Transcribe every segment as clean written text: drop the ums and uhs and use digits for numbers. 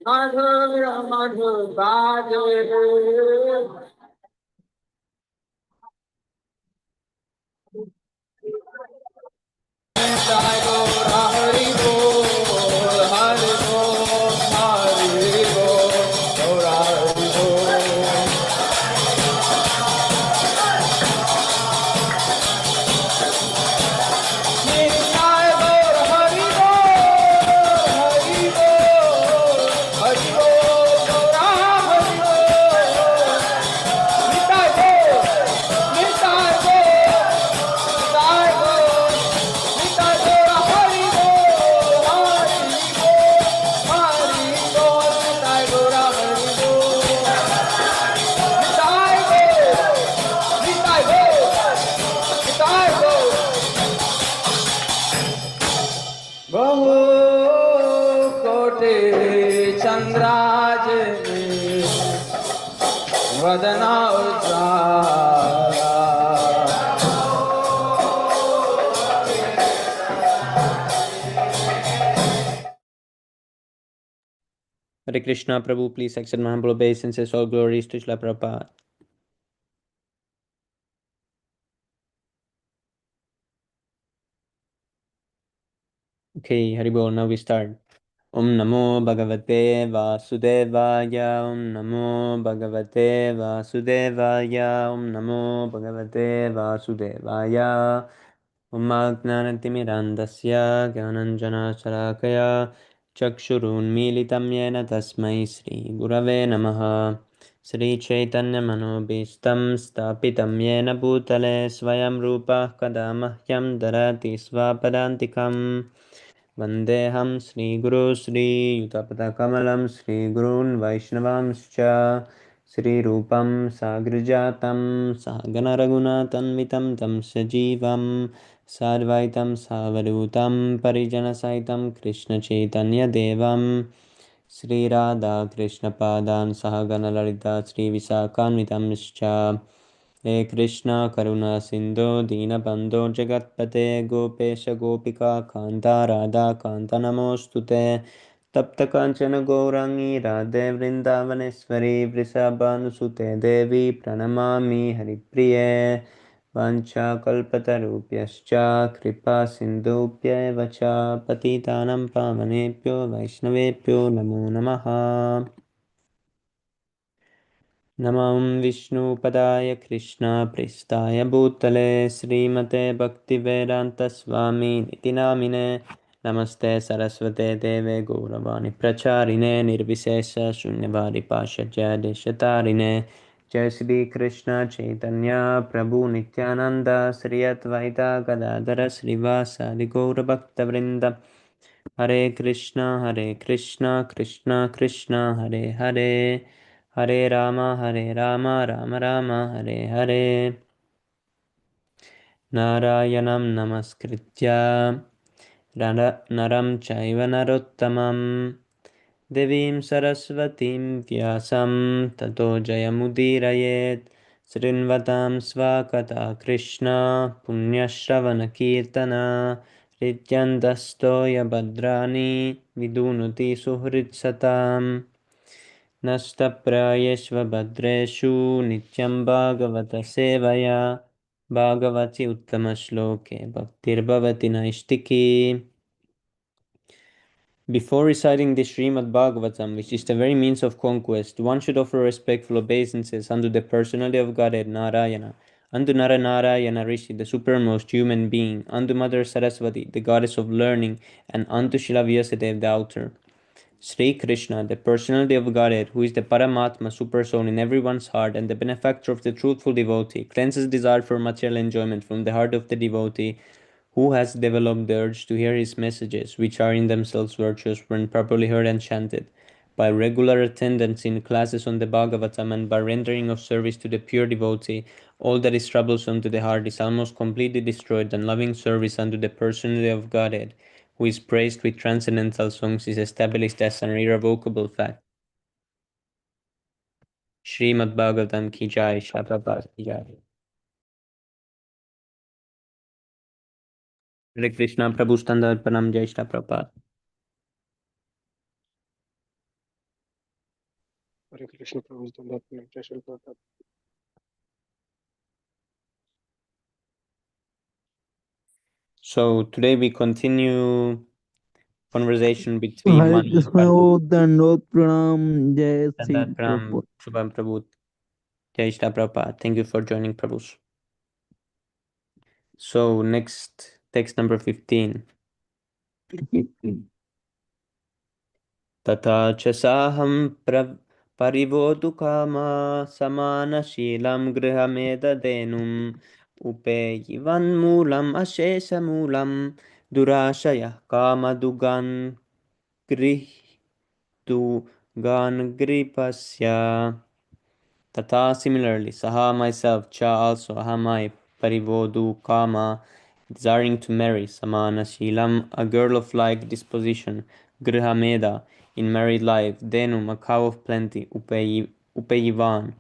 मधुर मधुर बाजे Jai Gaura Hari Bol, Hari Bol, Hari Bol, Gaura Hari Bol. Jai Gaura Hari Bol, Hari Bol, Hari Bol, Gaura Hari Bol. Nitai Bol, Nitai Bol, Nitai Bol. Nitai Gaura Hari Bol, Hari Bol, Hari Bol, Nitai Gaura Hari Bol. Nitai Bol, Nitai Bol, Nitai Bol. बहु कोटि चंद्राज वदना उजाला Hare Krishna, Prabhu, please accept my humble obeisances. All glories to Srila Prabhupada. Okay, Haribol, now we start. Om Namo Bhagavate Vasudevaya, Om Namo Bhagavate Vasudevaya, Om Namo Bhagavate Vasudevaya. Om Agnanatimirandasya Gyananjana Sarakaya Chakshurunmilitam Yena Tasmai Sri Gurave Namaha. Sri Chaitanya Manobhistam Stapitam Yena Bhutale Swayam Rupa Kadamahyam Darati Svapadantikam Vandeham Sri Guru Sri Yutapatakamalам Sri Gurun Vaishnavamscha Sri Rupam Sagrijatam Sagana Raghunatanvitam Tam Sajivam Sarvaitam Savadutam Parijana Saitam Krishna Chaitanya Devam Sri Radha Krishna Padan Sahagana Lalita Sri Visakanvitamscha He Krishna Karuna Sindhu Dinabandho Jagatpate Gopesha Gopika Kanta Radha Kanta Namostute Tapta Kanchana Gourangi Radhe Vrindavaneshwari Vrisabhanusute Devi Pranamami Haripriye Vancha Kalpatarupyascha Kripa Sindhupya Vacha Patitanam Pavanepyo Vaishnavepyo Namo Namaha Namam Vishnu Padaya Krishna Pristaya Bhutale Srimate Bhaktivedanta Swami Nitinamine Namaste Saraswate Deve Gauravani Pracharine Nirvisesa Shunyavadi Pashaja Deshatarine Jai Sri Krishna Chaitanya Prabhu Nityananda Sri Advaita Gadadara Srivasadi Gaura Bhakta Vrinda Hare Krishna Krishna Krishna Hare Hare Hare Rama, Rama Rama, Hare Hare. Narayanam Namaskritya Naram Chaiva Narottamam Devim Saraswatim Vyasam Tato Jayamudirayet Srinvatam Svakata Krishna Punyashravana Kirtana Rityandastoya Badrani Vidunuti Suhritsatam Nastapráyesvabhadreshu nityam bhagavata sevaya bhagavati uttama-shloke bhaktir bhavati naistiki. Before reciting the Śrīmad-Bhāgavatam, which is the very means of conquest, one should offer respectful obeisances unto the personality of Godhead Narayana, unto Narayana Rishi, the supermost human being, unto Mother Saraswati, the goddess of learning, and unto Śrīla Vyasadeva, the author. Sri Krishna, the personality of Godhead, who is the Paramatma supersoul in everyone's heart and the benefactor of the truthful devotee, cleanses desire for material enjoyment from the heart of the devotee who has developed the urge to hear his messages, which are in themselves virtuous when properly heard and chanted. By regular attendance in classes on the Bhagavatam and by rendering of service to the pure devotee, all that is troublesome to the heart is almost completely destroyed, and loving service unto the personality of Godhead, who is praised with transcendental songs, is established as an irrevocable fact. Śrīmad-Bhāgavatam ki jai, Srila Prabhupada ki jai. Hare Krishna, Prabhu Standard Pranam, Jai Shri Prabhupada. Hare Krishna Prabhu Dandapana Jai Shri Prabhupada. So today we continue conversation between Hare Manu and Krishna, Padma. Dandot Pranam, Jai Sri Standard Pranam, Prabhupada. Shubham Prabhu, Jai Shri Prabhupada. Thank you for joining, Prabhus. So next text number 15. तथा च साहं परिवोदुकामा समानशीलं गृहमेतदेनुम् उपेयिवन्मूलम् अशेषमूलं दुराशयः कामदुगान् गृहीतुगान् गृपस्य. Tata, similarly, Saha myself, Cha also, Ahamai, Parivodu, Kama, desiring to marry, Samana Shilam, a girl of like disposition, Grihameda, in married life, Denum, a cow of plenty, Upeyivan,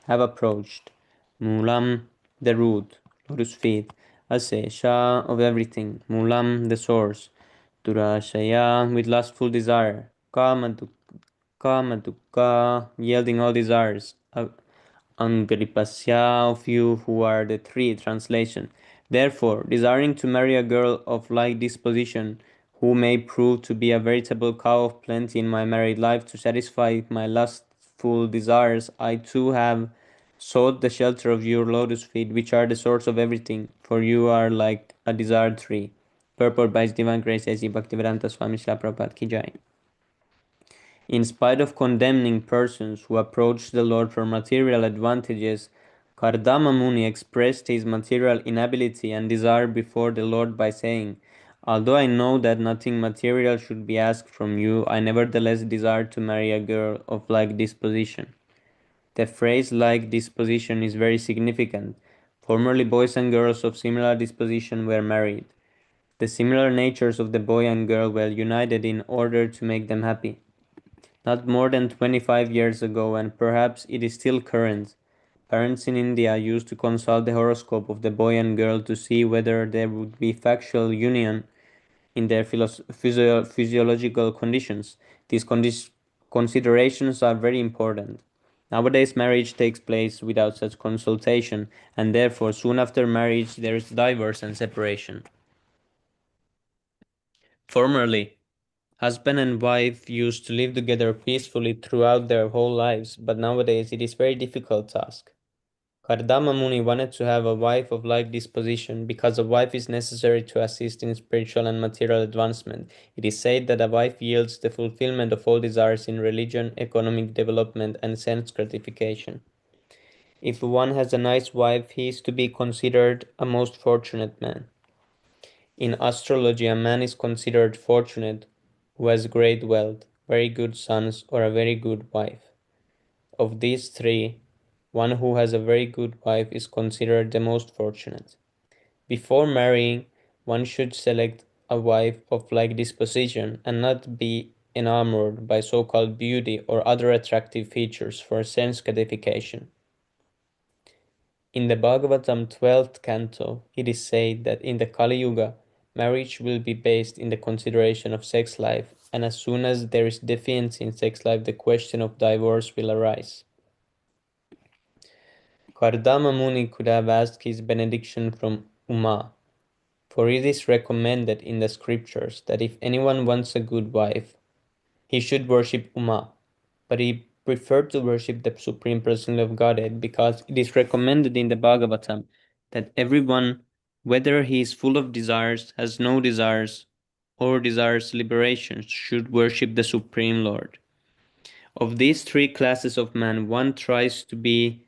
have approached, Mulam, the root, lotus feet, Ase, Shah of everything, Mulam, the source, Durashaya, with lustful desire, Kama Dukkha, yielding all desires, Angripasya of you who are the three. Translation. Therefore, desiring to marry a girl of like disposition, who may prove to be a veritable cow of plenty in my married life to satisfy my lustful desires, I too have sought the shelter of your lotus feet, which are the source of everything, for you are like a desired tree. Purport by His Divine Grace A.C. Bhaktivedanta Swami Srila Prabhupada Ki Jai. In spite of condemning persons who approach the Lord for material advantages, Kardama Muni expressed his material inability and desire before the Lord by saying, "Although I know that nothing material should be asked from you, I nevertheless desire to marry a girl of like disposition." The phrase like disposition is very significant. Formerly, boys and girls of similar disposition were married. The similar natures of the boy and girl were united in order to make them happy. Not more than 25 years ago, and perhaps it is still current, parents in India used to consult the horoscope of the boy and girl to see whether there would be factual union in their physiological conditions. These considerations are very important. Nowadays, marriage takes place without such consultation, and therefore, soon after marriage, there is divorce and separation. Formerly, husband and wife used to live together peacefully throughout their whole lives, but nowadays it is a very difficult task. Kardama Muni wanted to have a wife of like disposition because a wife is necessary to assist in spiritual and material advancement. It is said that a wife yields the fulfillment of all desires in religion, economic development, and sense gratification. If one has a nice wife, he is to be considered a most fortunate man. In astrology, a man is considered fortunate who has great wealth, very good sons, or a very good wife. Of these three, one who has a very good wife is considered the most fortunate. Before marrying, one should select a wife of like disposition and not be enamored by so-called beauty or other attractive features for sense gratification. In the Bhagavatam 12th canto, it is said that in the Kali Yuga, marriage will be based in the consideration of sex life, and as soon as there is deficiency in sex life, the question of divorce will arise. Kardama Muni could have asked his benediction from Uma, for it is recommended in the scriptures that if anyone wants a good wife, he should worship Uma, but he preferred to worship the Supreme Personality of Godhead because it is recommended in the Bhagavatam that everyone, whether he is full of desires, has no desires, or desires liberation, should worship the Supreme Lord. Of these three classes of man, one tries to be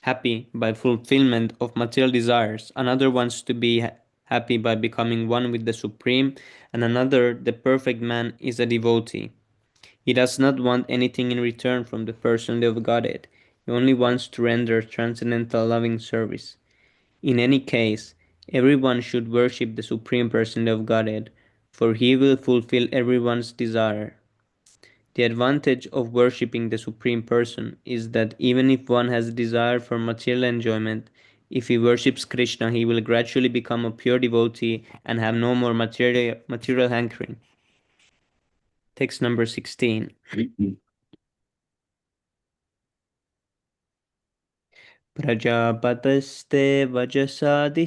happy by fulfillment of material desires, another wants to be happy by becoming one with the Supreme, and another, the perfect man, is a devotee. He does not want anything in return from the Personality of Godhead. He only wants to render transcendental loving service. In any case, everyone should worship the Supreme Personality of Godhead, for he will fulfill everyone's desire. The advantage of worshipping the Supreme Person is that even if one has desire for material enjoyment, If he worships Krishna, he will gradually become a pure devotee and have no more material hankering. Text number 16. Prajapataste vajasadi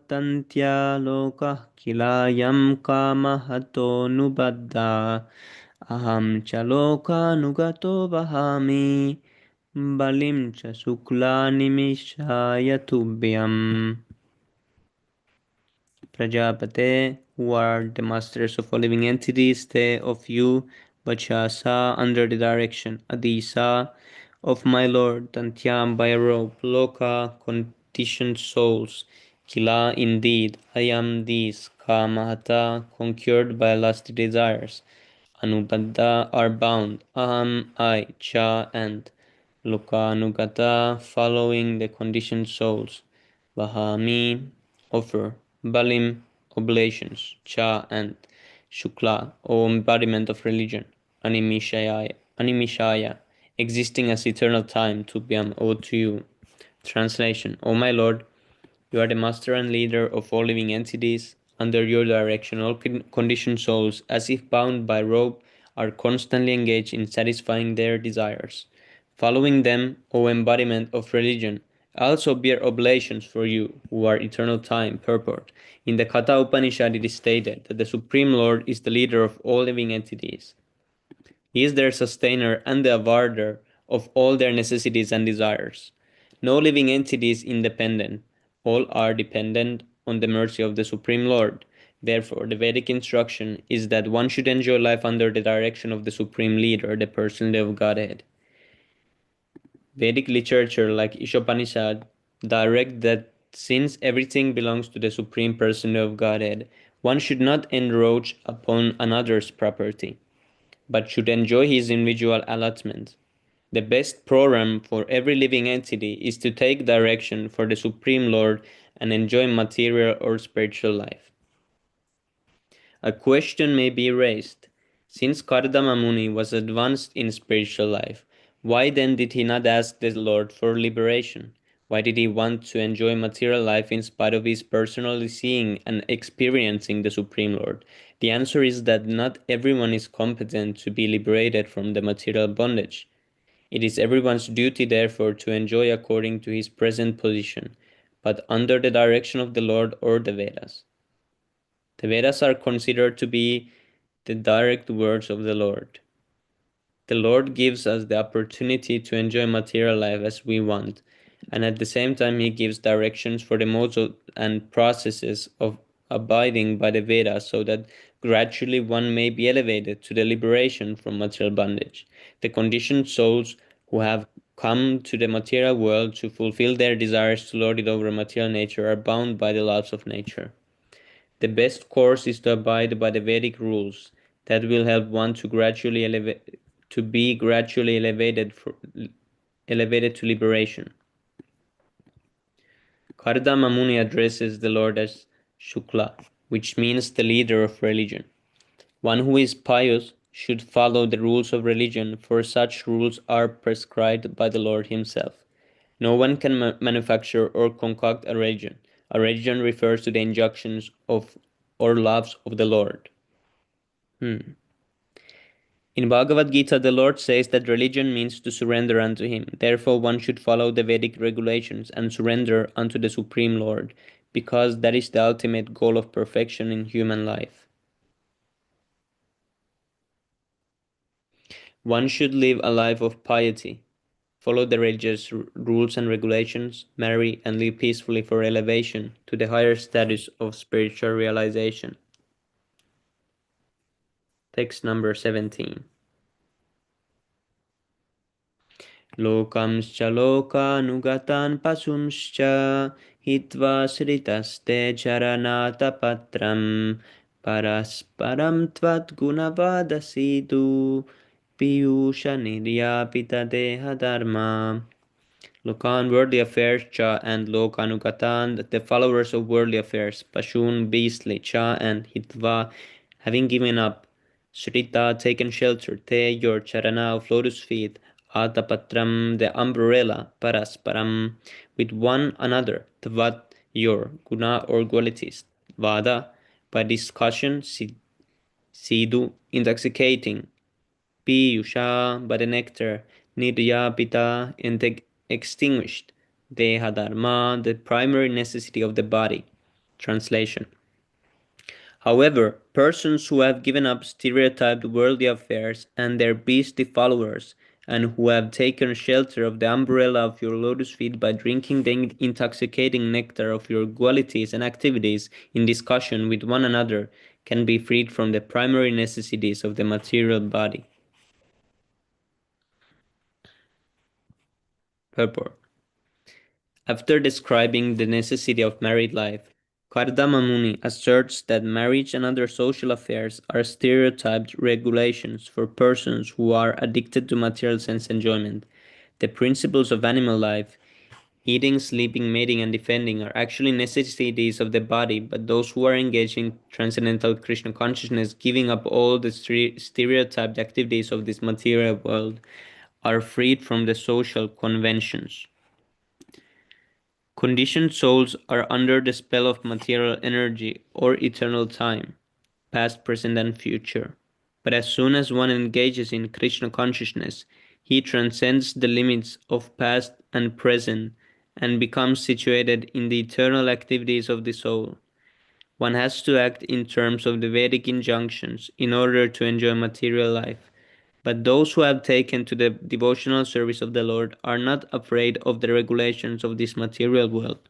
tantya lokah kilayam kamahato nubadda aham chaloka nugato vahami balim cha sukla nimishaya tubhyam. Prajapate, who are the masters of all living entities, te of you, Vachasa, under the direction, Adisa, of my lord, Tantyam, by a rope, Loka, conditioned souls, Kila, indeed, I am these, Kamahata, conquered by lusty desires, Anubadda, are bound, Aham, I, Cha, and Loka, Nugata, following the conditioned souls, Vahami, offer, Balim, oblations, Cha and Shukla, or embodiment of religion, Animishaya, existing as eternal time, Tubhyam, O to you. Translation: O my Lord, you are the master and leader of all living entities. Under your direction, all conditioned souls, as if bound by rope, are constantly engaged in satisfying their desires. Following them, O embodiment of religion, I also bear oblations for you, who are eternal time. Purport: in the Katha Upanishad it is stated that the Supreme Lord is the leader of all living entities. He is their sustainer and the avarder of all their necessities and desires. No living entity is independent. All are dependent on the mercy of the Supreme Lord. Therefore, the Vedic instruction is that one should enjoy life under the direction of the Supreme Leader, the Personality of Godhead. Vedic literature like Ishopanishad direct that since everything belongs to the Supreme Personality of Godhead, one should not encroach upon another's property, but should enjoy his individual allotment. The best program for every living entity is to take direction for the Supreme Lord and enjoy material or spiritual life. A question may be raised: since Kardama Muni was advanced in spiritual life, why then did he not ask the Lord for liberation? Why did he want to enjoy material life in spite of his personally seeing and experiencing the Supreme Lord? The answer is that not everyone is competent to be liberated from the material bondage. It is everyone's duty, therefore, to enjoy according to his present position, but under the direction of the Lord or the Vedas. The Vedas are considered to be the direct words of the Lord. The Lord gives us the opportunity to enjoy material life as we want, and at the same time he gives directions for the modes and processes of abiding by the Vedas so that gradually one may be elevated to the liberation from material bondage. The conditioned souls who have come to the material world to fulfill their desires to lord it over material nature are bound by the laws of nature. The best course is to abide by the Vedic rules that will help one to be gradually elevated to liberation. Kardama Muni addresses the Lord as Shukla, which means the leader of religion. One who is pious should follow the rules of religion, for such rules are prescribed by the Lord himself. No one can manufacture or concoct a religion. A religion refers to the injunctions of or laws of the Lord. In Bhagavad Gita, the Lord says that religion means to surrender unto Him. Therefore, one should follow the Vedic regulations and surrender unto the Supreme Lord, because that is the ultimate goal of perfection in human life. One should live a life of piety, follow the religious rules and regulations, marry, and live peacefully for elevation to the higher status of spiritual realization. Text number 17. Lokamscha lokanugatan pasumscha hitva sritaste charanata patram parasparam tvat gunavadasidu piyusha niryapita deha dharma. Lokan, worldly affairs, Cha, and Lokanugatan, the followers of worldly affairs, Pashun, beastly, Cha, and Hitva, having given up, Shrita, taken shelter, Te, your Charana of lotus feet, Atapatram, the umbrella, parasparam, with one another, tvat, your guna or qualities, vada, by discussion, sidu, intoxicating, piyusha, by the nectar, niryapita, extinguished, deha dharma, the primary necessity of the body. Translation. However, persons who have given up stereotyped worldly affairs and their beastly followers, and who have taken shelter of the umbrella of your lotus feet by drinking the intoxicating nectar of your qualities and activities in discussion with one another, can be freed from the primary necessities of the material body. Purport. After describing the necessity of married life, Kardama Muni asserts that marriage and other social affairs are stereotyped regulations for persons who are addicted to material sense enjoyment. The principles of animal life, eating, sleeping, mating, and defending, are actually necessities of the body, but those who are engaged in transcendental Krishna consciousness, giving up all the stereotyped activities of this material world, are freed from the social conventions. Conditioned souls are under the spell of material energy or eternal time, past, present, and future. But as soon as one engages in Krishna consciousness, he transcends the limits of past and present and becomes situated in the eternal activities of the soul. One has to act in terms of the Vedic injunctions in order to enjoy material life. But those who have taken to the devotional service of the Lord are not afraid of the regulations of this material world.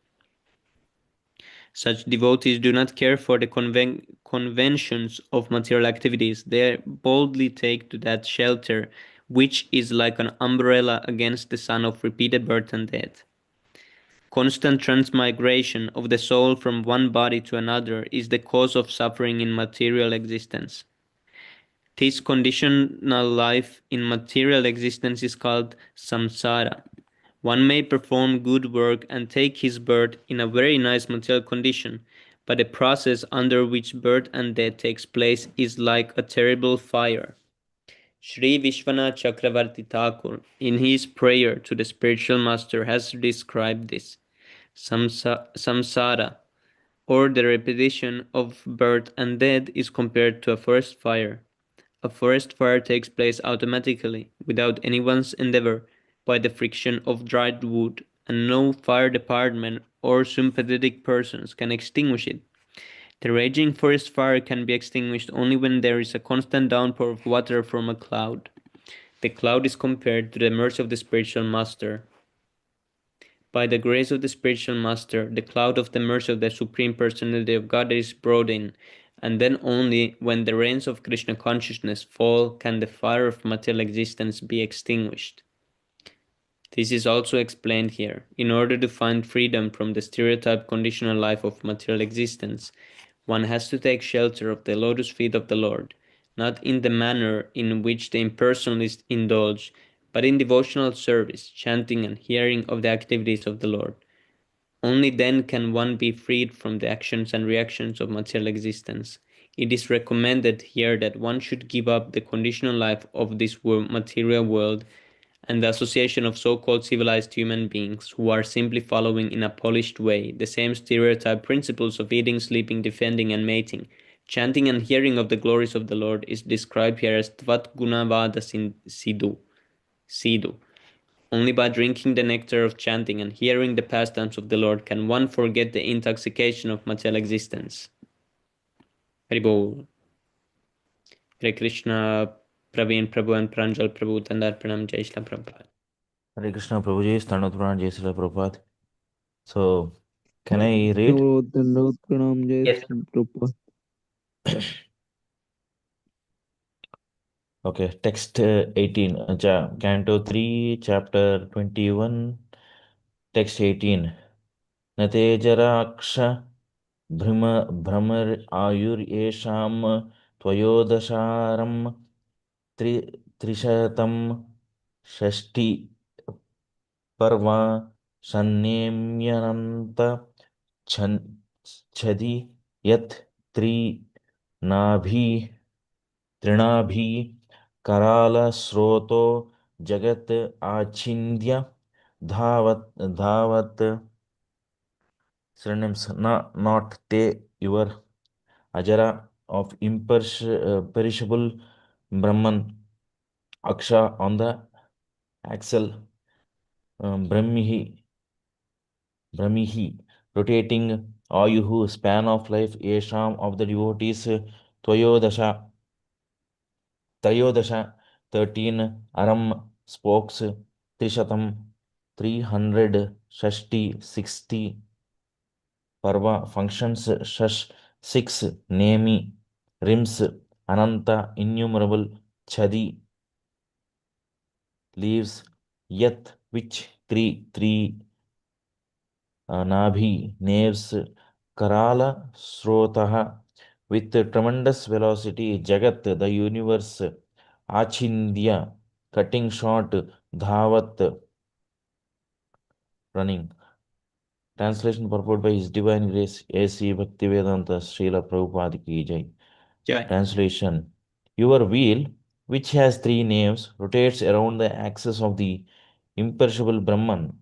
Such devotees do not care for the conventions of material activities. They boldly take to that shelter, which is like an umbrella against the sun of repeated birth and death. Constant transmigration of the soul from one body to another is the cause of suffering in material existence. This conditional life in material existence is called samsara. One may perform good work and take his birth in a very nice material condition, but the process under which birth and death takes place is like a terrible fire. Sri Vishwanath Chakravarti Thakur, in his prayer to the spiritual master, has described this. Samsara, or the repetition of birth and death, is compared to a forest fire. A forest fire takes place automatically, without anyone's endeavor, by the friction of dried wood, and no fire department or sympathetic persons can extinguish it. The raging forest fire can be extinguished only when there is a constant downpour of water from a cloud. The cloud is compared to the mercy of the spiritual master. By the grace of the spiritual master, the cloud of the mercy of the Supreme Personality of God is brought in, and then only when the rains of Krishna consciousness fall can the fire of material existence be extinguished. This is also explained here. In order to find freedom from the stereotyped conditional life of material existence, one has to take shelter of the lotus feet of the Lord, not in the manner in which the impersonalists indulge, but in devotional service, chanting and hearing of the activities of the Lord. Only then can one be freed from the actions and reactions of material existence. It is recommended here that one should give up the conditional life of this material world and the association of so-called civilized human beings who are simply following in a polished way the same stereotyped principles of eating, sleeping, defending, and mating. Chanting and hearing of the glories of the Lord is described here as Tvat Gunavada Sidhu. Only by drinking the nectar of chanting and hearing the pastimes of the Lord can one forget the intoxication of material existence. Haribol. Hare Krishna, Praveen Prabhu and Pranjal Prabhu, Tandar Pranam, Jai Shri Prabhupada. Hare Krishna Prabhuji, Stanot Puran, Jai Srila Prabhupada. So, can I read? Dandavat pranam, Jai Yes. Sri Prabhupada. Okay, text 18, Canto 3, chapter 21, text 18. Nate jaraksha भ्रमर आयुर्येषां त्वयोदशारं त्रिशतं षष्टि पर्वा सन्नेम्यनन्त छदि यत् त्रिनाभि करालस्रोतो Jagat Achindya Dhavat synonyms not te your Ajara of imperishable Brahman Aksha on the axle Brahmihi rotating Ayuhu span of life Yesham of the devotees Toyodasha Trayodasha 13 Aram spokes Trishatam 300 Shashti 60 Parva functions Shash 6 Nemi Rims Ananta innumerable Chadi leaves Yat which three Nabhi naves Karala Srotaha with tremendous velocity Jagat the universe Achindya cutting short Dhavat running. Translation purport by His Divine Grace A.C. Bhaktivedanta Srila Prabhupada Ki Jai. Jai. Translation. Your wheel, which has three naves, rotates around the axis of the imperishable Brahman.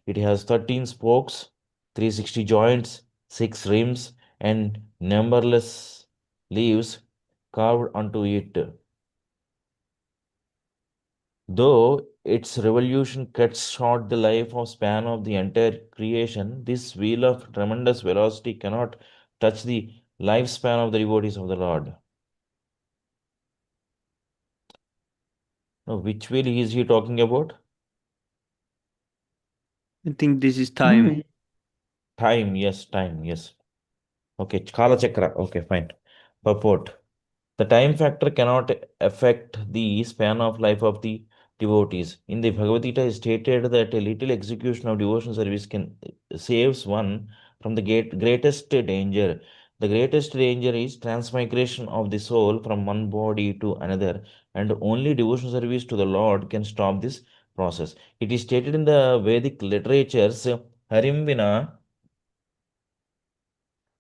It has 13 spokes, 360 joints, 6 rims, and numberless leaves carved onto it. Though its revolution cuts short the life of span of the entire creation, this wheel of tremendous velocity cannot touch the lifespan of the devotees of the Lord. Now, which wheel is he talking about? I think this is time. Time, yes, time, yes. Okay, Kala Chakra. Okay, fine. Purport. The time factor cannot affect the span of life of the devotees. In the Bhagavad Gita, it is stated that a little execution of devotional service can saves one from the greatest danger. The greatest danger is transmigration of the soul from one body to another, and only devotional service to the Lord can stop this process. It is stated in the Vedic literatures, Harim Vina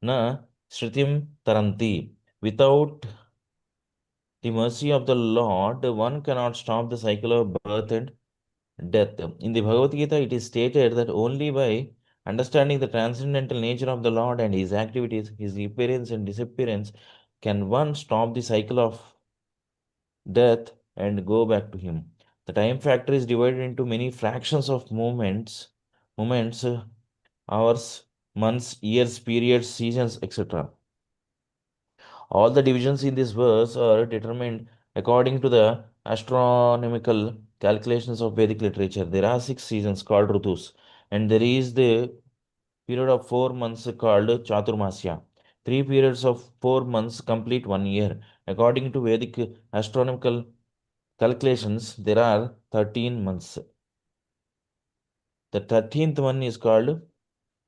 na Shritim Taranti. Without the mercy of the Lord, one cannot stop the cycle of birth and death. In the Bhagavad Gita, it is stated that only by understanding the transcendental nature of the Lord and his activities, his appearance and disappearance, can one stop the cycle of death and go back to him. The time factor is divided into many fractions of moments, hours, months, years, periods, seasons, etc. All the divisions in this verse are determined according to the astronomical calculations of Vedic literature. There are 6 seasons called Rutus, and there is the period of 4 months called Chaturmasya. 3 periods of 4 months complete 1 year. According to Vedic astronomical calculations, there are 13 months. The 13th one is called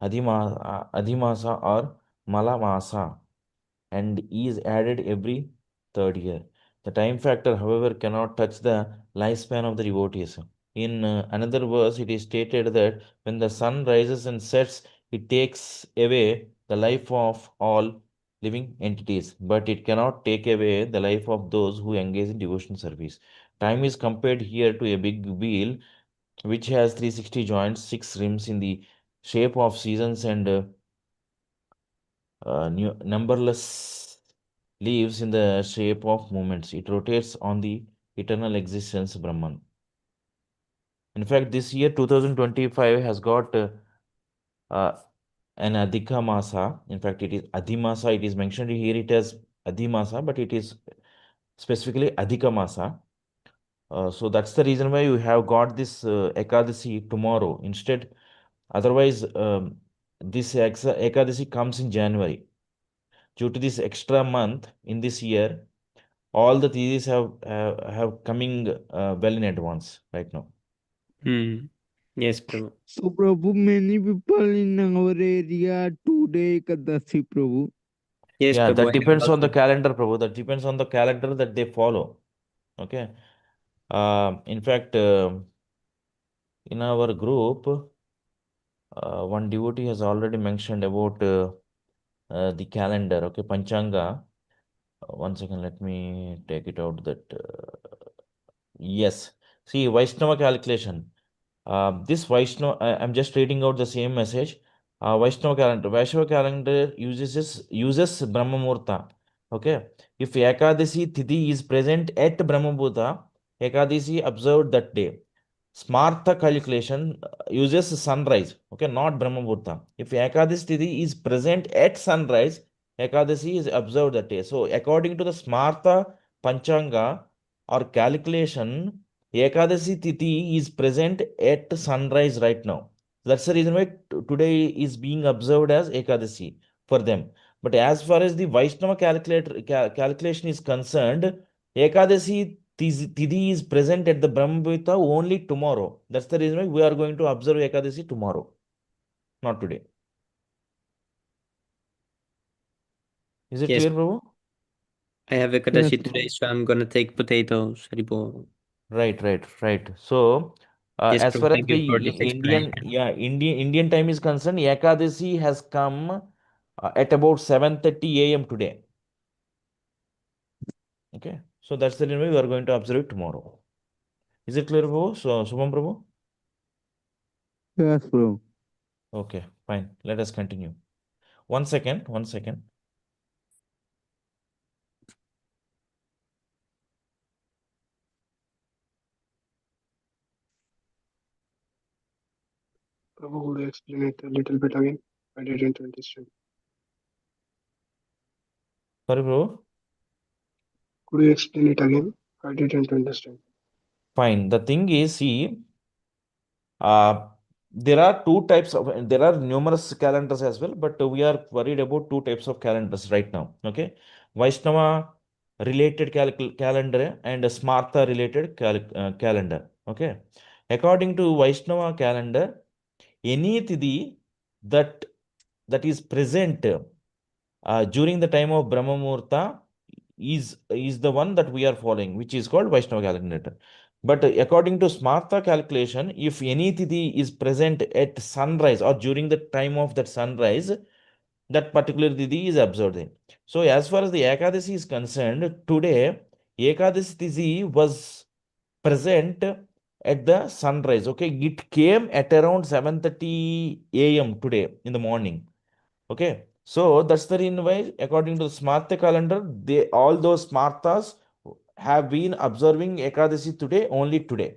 Adhimasa or Malamasa and is added every third year. The time factor, however, cannot touch the lifespan of the devotees. In another verse, it is stated that when the sun rises and sets, it takes away the life of all living entities, but it cannot take away the life of those who engage in devotion service. Time is compared here to a big wheel which has 360 joints, 6 rims in the shape of seasons, and numberless leaves in the shape of movements. It rotates on the eternal existence Brahman. In fact, this year 2025 has got uh, an Adhika Masa. In fact, it is Adhimasa. It is mentioned here it as Adhimasa, but it is specifically Adhika Masa. So that's the reason why you have got this Ekadasi tomorrow. Instead, otherwise, this Ekadasi comes in January. Due to this extra month in this year, all the theories have coming well in advance right now. Yes, Prabhu. So, Prabhu, many people in our area today Kadasi, Prabhu. Yes, Yeah, Prabhu. that I have depends on the also. calendar, Prabhu. That depends on the calendar that they follow. Okay. In fact, in our group, one devotee has already mentioned about the calendar. Okay, Panchanga. One second, let me take it out. That yes, See, Vaishnava calculation. This Vaishnava, I'm just reading out the same message. Vaishnava calendar. Vaishnava calendar uses Brahma Muhurta. Okay. If Ekadasi Tithi is present at Brahma Muhurta, Ekadasi observed that day. Smartha calculation uses sunrise. Okay, not Brahma Muhurta. If Ekadasi Tithi is present at sunrise, Ekadasi is observed that day. So, according to the Smartha Panchanga or calculation, Ekadasi Tithi is present at sunrise right now. That's the reason why today is being observed as Ekadasi for them. But as far as the Vaishnava calculation is concerned, Ekadasi Tithi is present at the Brahmavita only tomorrow. That's the reason why we are going to observe Ekadasi tomorrow, not today. Is it Yes, clear, Prabhu? I have Yes, Ekadashi Prabhu. today, so I'm gonna take potatoes. Haribol. Right. So, Yes, as Prabhu, far as thank the you for this explanation. Indian time is concerned, Ekadasi has come at about 7:30 a.m. today. Okay, so that's the reason why we are going to observe it tomorrow. Is it clear, Prabhu? So, Subham Prabhu? Yes, Prabhu. Okay, fine. Let us continue. One second. Prabhu, could you explain it a little bit again? I didn't understand. Sorry, Prabhu. Could you explain it again? I didn't understand. Fine. The thing is, see, uh, there are there are numerous calendars as well, but we are worried about two types of calendars right now. Okay. Vaishnava related calendar and a Smartha related calendar. Okay. According to Vaishnava calendar, any Tithi that is present during the time of Brahma Muhurta is the one that we are following, which is called Vaishnava calendar. But according to Smartha calculation, if any Tithi is present at sunrise or during the time of that sunrise, that particular Tithi is observed then. So, as far as the Ekadasi is concerned, today Ekadasi Tithi was present at the sunrise. Okay, it came at around 7:30 a.m. today in the morning. Okay, so that's the reason why, according to the Smartha calendar, all those Smarthas have been observing Ekadasi today, only today.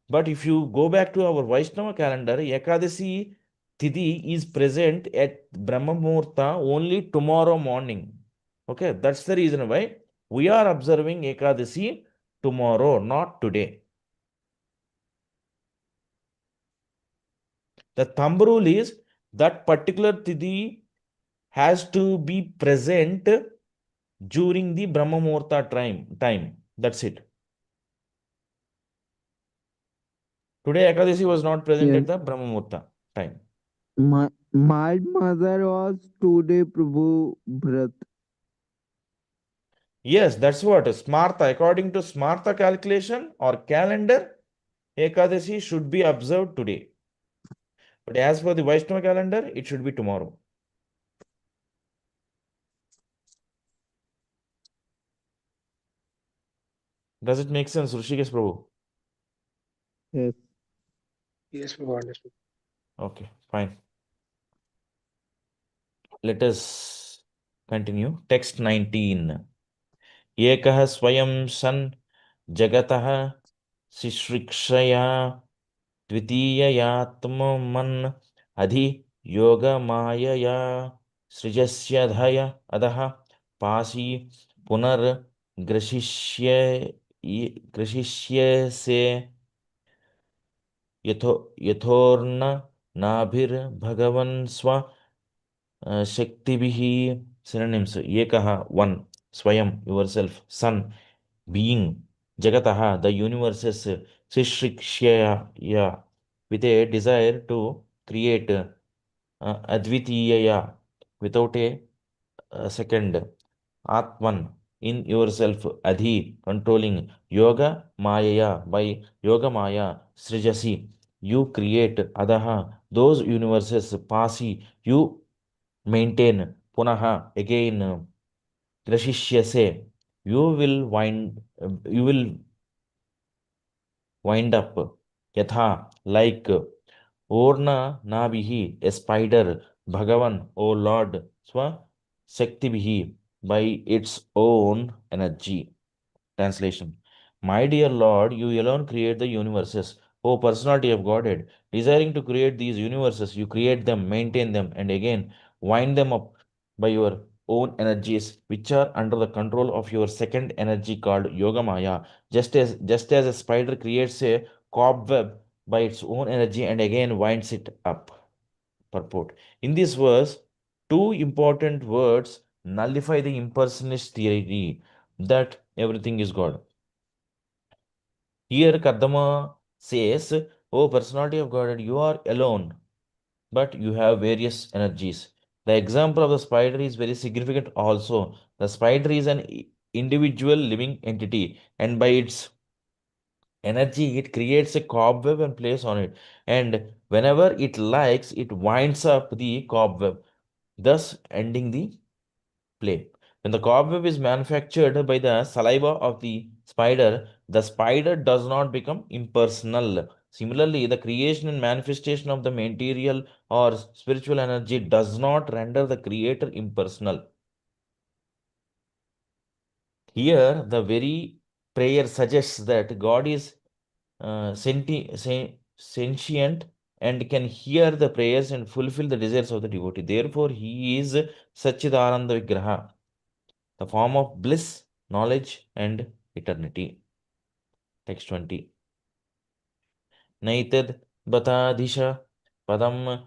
But if you go back to our Vaishnava calendar, Ekadasi Tithi is present at Brahma Muhurta only tomorrow morning. Okay, that's the reason why we are observing Ekadasi tomorrow, not today. The thumb rule is that particular Tithi has to be present during the Brahma Muhurta time. That's it. Today, Ekadasi was not present Yes. at the Brahma Muhurta time. My mother was today Prabhu Bharat. Yes, that's what. Smartha, according to Smartha calculation or calendar, Ekadasi should be observed today. But as for the Vaishnava calendar, it should be tomorrow. Does it make sense, Rishikesh Prabhu? Yes. Yes, Prabhu, understood. Okay, fine. Let us continue. Text 19. Ekah swayam san jagatah शिश्रिक्षया द्वितीययात्ममन् अधि योगमायया सृजस्य धय अधः पासी पुनर्ग्रशिष्यसे यथोर्न नाभिर्भगवन् स्व शक्तिभिः synonyms ekah one swayam yourself sun being Jagataha, the universes, Sishrikshaya, with a desire to create Advitiyaya, without a second, Atman, in yourself, Adhi, controlling, Yoga Maya, by Yoga Maya, Srijasi, you create, Adaha, those universes, Pasi, you maintain, Punaha, again, Grashishyase, you will wind up, yatha, like, Orna Nabihi, a spider, Bhagavan, O Lord, Swa Shaktibihi, by its own energy. Translation: My dear Lord, you alone create the universes. O personality of Godhead, desiring to create these universes, you create them, maintain them, and again wind them up by your own energies, which are under the control of your second energy called Yogamaya. Just as a spider creates a cobweb by its own energy and again winds it up. Purport. In this verse, two important words nullify the impersonalist theory that everything is God. Here, Kadama says, O personality of God, you are alone, but you have various energies. The example of the spider is very significant also. The spider is an individual living entity, and by its energy, it creates a cobweb and plays on it. And whenever it likes, it winds up the cobweb, thus ending the play. When the cobweb is manufactured by the saliva of the spider does not become impersonal. Similarly, the creation and manifestation of the material or spiritual energy does not render the creator impersonal. Here, the very prayer suggests that God is sentient and can hear the prayers and fulfill the desires of the devotee. Therefore, he is Satchidananda Vigraha, the form of bliss, knowledge, and eternity. Text 20. Naitad batadisha padam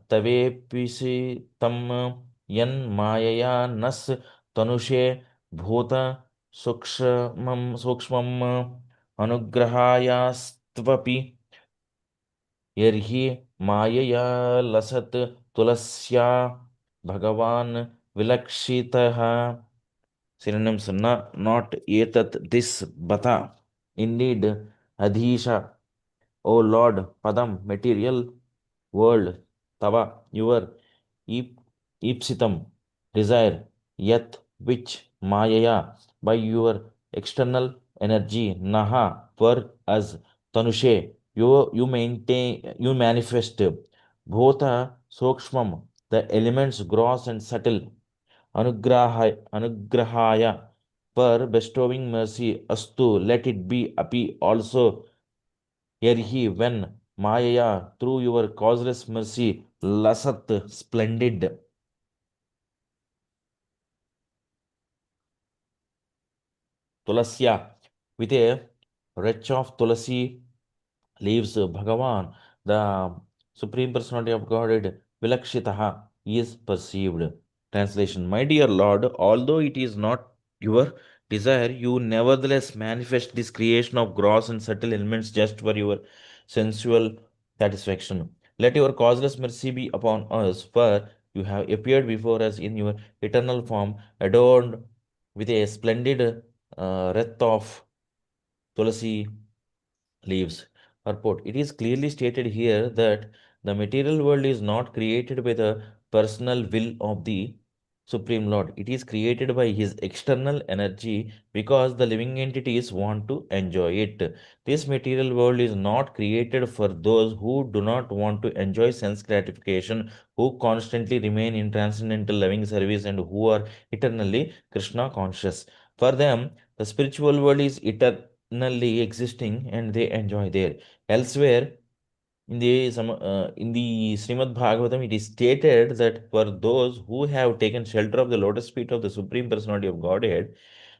tavePisi tam yan mayaya nas tanushe bhuta sukshmam anugrahayastvapi यर्हि मायया लसत् तुलस्या भगवान् विलक्षितः. Synonyms: not etat, this, bata, indeed, adhisha, O Lord, padam, material world, tava, your, ip, ipsitam, desire, yat, which, mayaya, by your external energy, naha, for us, tanushe, you maintain, you manifest, bhota, sokshmam, the elements gross and subtle, anugrahaya, for bestowing mercy, astu, let it be, api, also, yerhi, when, Maya, through your causeless mercy, lasat, splendid, tulasya, with a wretch of tulasi leaves, Bhagavan, the Supreme Personality of Godhead, Vilakshitaha, is perceived. Translation: My dear Lord, although it is not your desire, you nevertheless manifest this creation of gross and subtle elements just for your sensual satisfaction. Let your causeless mercy be upon us, for you have appeared before us in your eternal form, adorned with a splendid wreath of tulasi leaves. Purport: It is clearly stated here that the material world is not created by the personal will of the Supreme Lord. It is created by His external energy because the living entities want to enjoy it. This material world is not created for those who do not want to enjoy sense gratification, who constantly remain in transcendental loving service, and who are eternally Krishna conscious. For them, the spiritual world is eternally existing and they enjoy there. Elsewhere, in the Śrīmad-Bhāgavatam, it is stated that for those who have taken shelter of the lotus feet of the Supreme Personality of Godhead,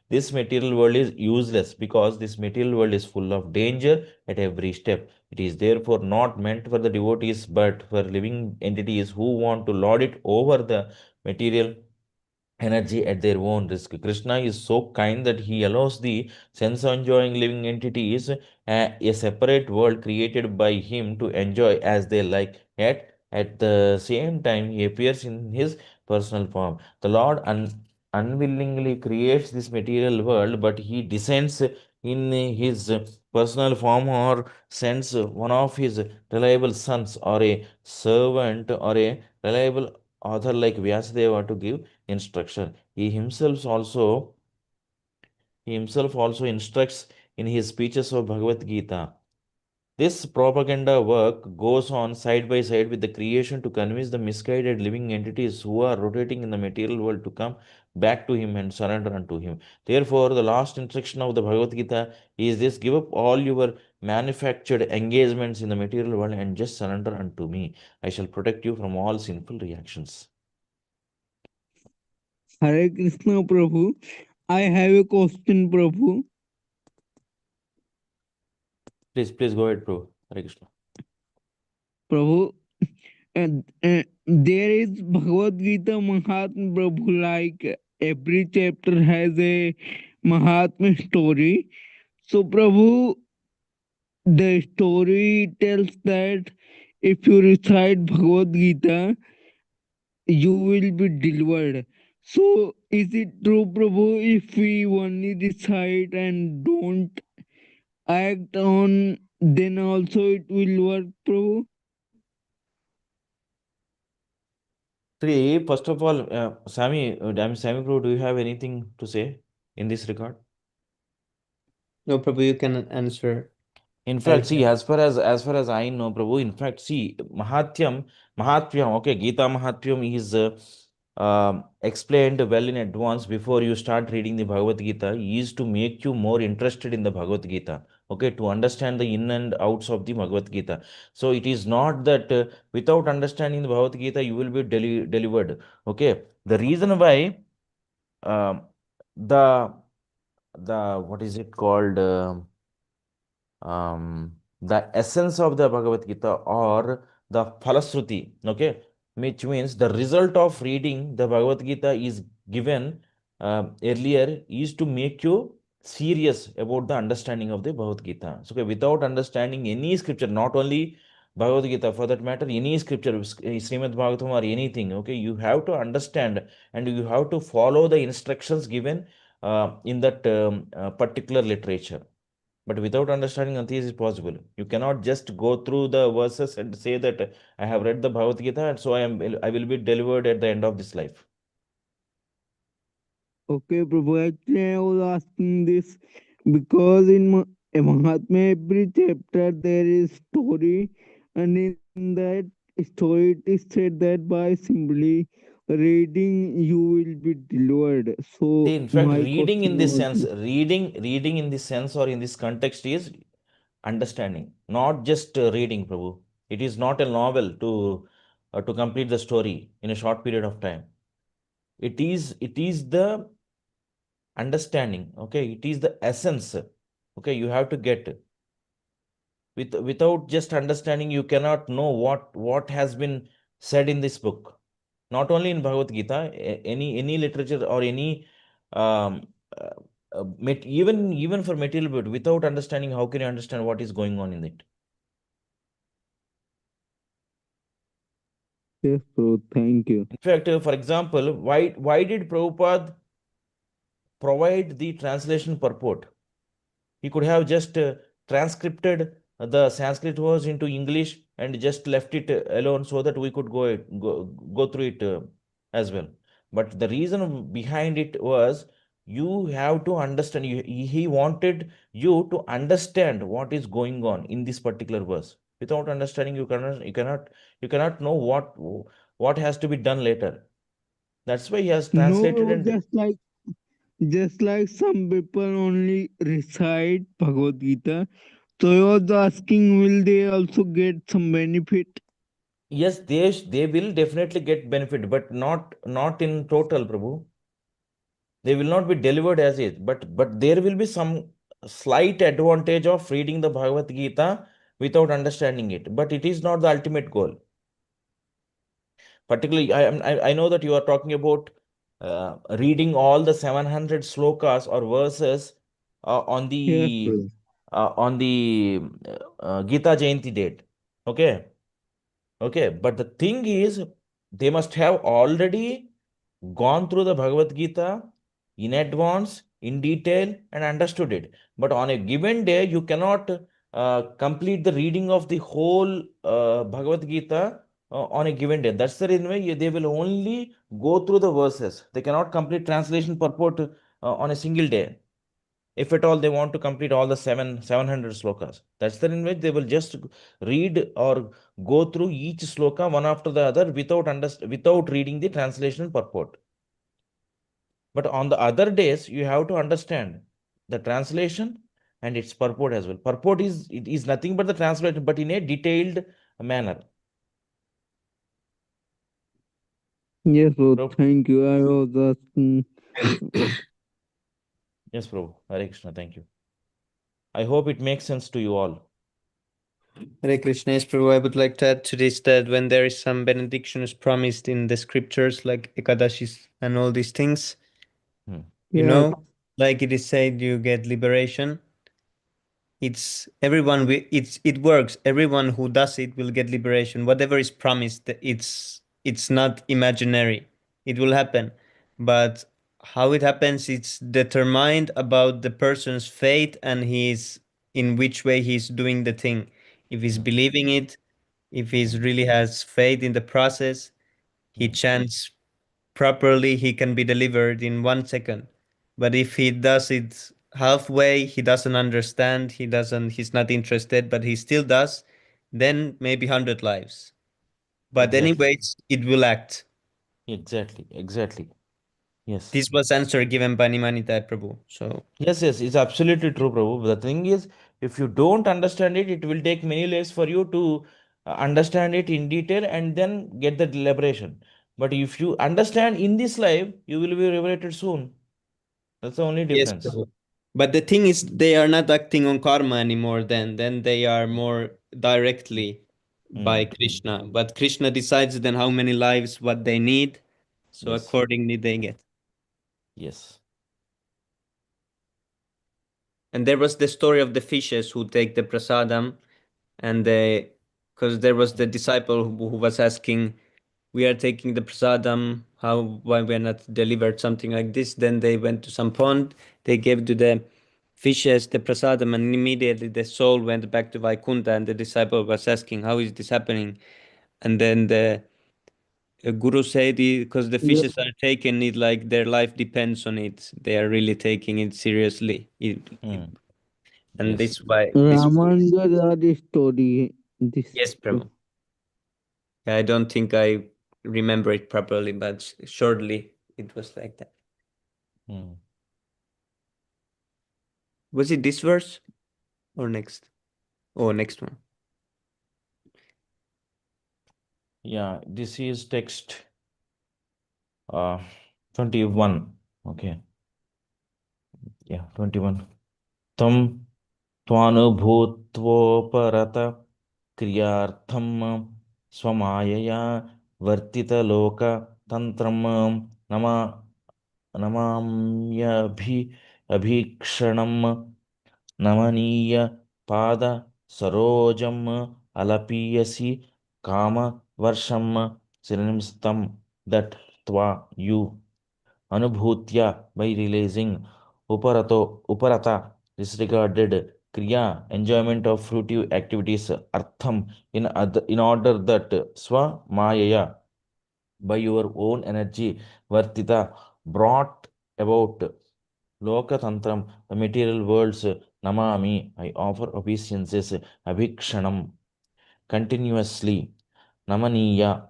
this material world is useless because this material world is full of danger at every step. It is therefore not meant for the devotees but for living entities who want to lord it over the material energy at their own risk. Krishna is so kind that he allows the sense enjoying living entities a separate world created by him to enjoy as they like. Yet, at the same time, he appears in his personal form. The Lord unwillingly creates this material world, but he descends in his personal form or sends one of his reliable sons or a servant or a reliable author like Vyasadeva to give instruction. He himself also instructs in his speeches of Bhagavad Gita. This propaganda work goes on side by side with the creation to convince the misguided living entities who are rotating in the material world to come back to him and surrender unto him. Therefore, the last instruction of the Bhagavad Gita is this: give up all your manufactured engagements in the material world and just surrender unto me. I shall protect you from all sinful reactions. Hare Krishna, Prabhu. I have a question, Prabhu. Please go ahead, Prabhu. Hare Krishna. Prabhu, there is Bhagavad Gita Mahatma, Prabhu, like every chapter has a Mahatma story. So, Prabhu, the story tells that if you recite Bhagavad Gita, you will be delivered. So, is it true, Prabhu, if we only recite and don't act on, then also it will work, Prabhu? First of all, Sami Prabhu, do you have anything to say in this regard? No, Prabhu, you can answer. In Hare fact, see, Krishna. as far as I know, Prabhu, in fact, see, Mahatmyam, okay, Gita Mahatmyam is explained well in advance before you start reading the Bhagavad Gita, is to make you more interested in the Bhagavad Gita, okay, to understand the in and outs of the Bhagavad Gita. So it is not that without understanding the Bhagavad Gita, you will be delivered, okay. The reason why um the what is it called? The essence of the Bhagavad Gita or the Phalasruti, okay, which means the result of reading the Bhagavad Gita is given earlier is to make you serious about the understanding of the Bhagavad Gita. So, okay, without understanding any scripture, not only Bhagavad Gita, for that matter, any scripture, Śrīmad-Bhāgavatam or anything, okay, you have to understand and you have to follow the instructions given in that particular literature. But without understanding, nothing is possible. You cannot just go through the verses and say that I have read the Bhagavad Gita and so I will be delivered at the end of this life. Okay, Prabhu. Actually, I was asking this because in Mahatma, every chapter there is story, and in that story it is said that by simply reading you will be delivered. See, So in fact, my question was this. reading in this sense or in this context is understanding, not just reading, Prabhu. It is not a novel to complete the story in a short period of time. It is the understanding, okay. It is the essence, okay. You have to get without just understanding, you cannot know what has been said in this book. Not only in Bhagavad Gita, any literature or any um, uh, even for material good, without understanding, how can you understand what is going on in it? Yes, Prabhu. Thank you. In fact, for example, why did Prabhupada provide the translation purport? He could have just transcripted the Sanskrit words into English and just left it alone so that we could go through it as well. But the reason behind it was you have to understand. He wanted you to understand what is going on in this particular verse. Without understanding, you cannot know what has to be done later. That's why he has No, translated Prabhu, and just like some people only recite Bhagavad Gita. So I was asking, will they also get some benefit? yes, they will definitely get benefit, but not in total, Prabhu. They will not be delivered as is, but there will be some slight advantage of reading the Bhagavad Gita without understanding it. But it is not the ultimate goal. Particularly, I know that you are talking about reading all the 700 slokas or verses on Yes, the Prabhu. Gita Jayanti date. Okay. Okay, but the thing is, they must have already gone through the Bhagavad Gita in advance, in detail, and understood it. But on a given day, you cannot complete the reading of the whole Bhagavad Gita on a given day. That's the reason why they will only go through the verses. They cannot complete translation purport on a single day. if at all they want to complete all the 700 slokas. That's the in which they will just read or go through each sloka one after the other without reading the translation purport. But on the other days, you have to understand the translation and its purport as well. Purport is nothing but the translation, but in a detailed manner. Yes, bro. Prabhu. Thank you. I was asking. Yes, Prabhu. Hare Krishna. Thank you. I hope it makes sense to you all. Hare Krishna, yes, Prabhu. I would like to add to this that when there is some benedictions promised in the scriptures, like Ekadashis and all these things, you Yes. know, like it is said, you get liberation. It's everyone. It works. Everyone who does it will get liberation. Whatever is promised, it's not imaginary. It will happen, but how it happens, it's determined about the person's faith and his in which way he's doing the thing. If he's believing it, if he's really has faith in the process, he chants properly, he can be delivered in 1 second. But if he does it halfway, he doesn't understand, he's not interested, but he still does, then maybe 100 lives. But Exactly. anyways, it will act. Exactly. Yes. This was answer given by Nimanita Prabhu. So Yes, it's absolutely true, Prabhu. The thing is, if you don't understand it, it will take many lives for you to understand it in detail and then get the liberation. But if you understand in this life, you will be liberated soon. That's the only yes, difference. Prabhu. But the thing is, they are not acting on karma anymore. Then they are more directly by Hmm. Krishna. But Krishna decides then how many lives what they need. So Yes. accordingly they get. Yes. And there was the story of the fishes who take the prasadam, and they, because there was the disciple who was asking, "We are taking the prasadam. Why we are not delivered something like this?" Then they went to some pond. They gave to the fishes the prasadam, and immediately the soul went back to Vaikunta. And the disciple was asking, "How is this happening?" And then the guru said, "Because the Yep. fishes are taking it like their life depends on it. They are really taking it seriously." Hmm. And Yes. this why this Ramanujara story. This. yes, Prabhu. I don't think I remember it properly, but shortly it was like that. Hmm. Was it this verse or next? Oh, next one. Yeah, this is text 21. Okay. Yeah, 21. Tam त्वानुभूत्वोपरत क्रियार्थं स्वमायया वर्तितलोकतन्त्रं नमा अभीक्षणं नमनीय पाद सरोजम् अलपीयसि कामवर्षं सिरंस्तं that twa you anubhutya by releasing uparata disregarded kriya enjoyment of fruitive activities artham in order that swa mayaya by your own energy vartita brought about lokatantram the material worlds namami I offer obeisances abhikshanam continuously namaniya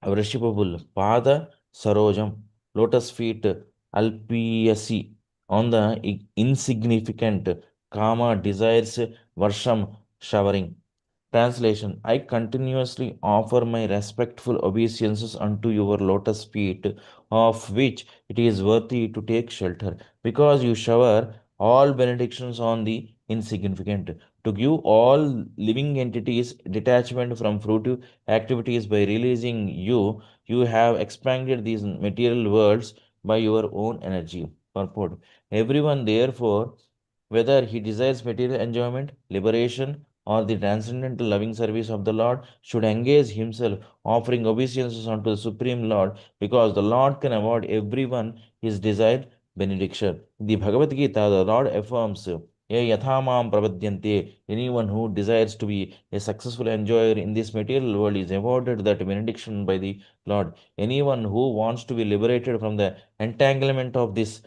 worshipable pada sarojam lotus feet alpiasi on the insignificant kama desires varsham showering. Translation: I continuously offer my respectful obeisances unto your lotus feet, of which it is worthy to take shelter, because you shower all benedictions on the insignificant, to give all living entities detachment from fruitive activities by releasing you. You have expanded these material worlds by your own energy. Purport: everyone, therefore, whether he desires material enjoyment, liberation, or the transcendental loving service of the Lord, should engage himself offering obeisances unto the Supreme Lord, because the Lord can award everyone his desired benediction. In the Bhagavad Gita, the Lord affirms, Ye yathamam pravadyante, anyone who desires to be a successful enjoyer in this material world is awarded that benediction by the Lord. Anyone who wants to be liberated from the entanglement of this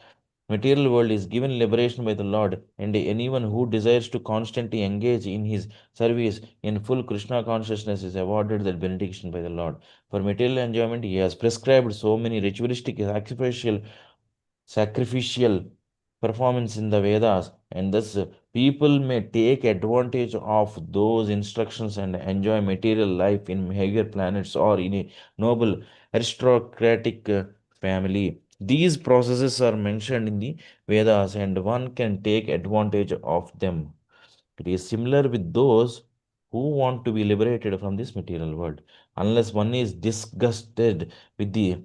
material world is given liberation by the Lord, and anyone who desires to constantly engage in his service in full Krishna consciousness is awarded that benediction by the Lord. For material enjoyment, he has prescribed so many ritualistic sacrificial performance in the Vedas, and thus people may take advantage of those instructions and enjoy material life in higher planets or in a noble aristocratic family. These processes are mentioned in the Vedas, and one can take advantage of them. It is similar with those who want to be liberated from this material world. Unless one is disgusted with the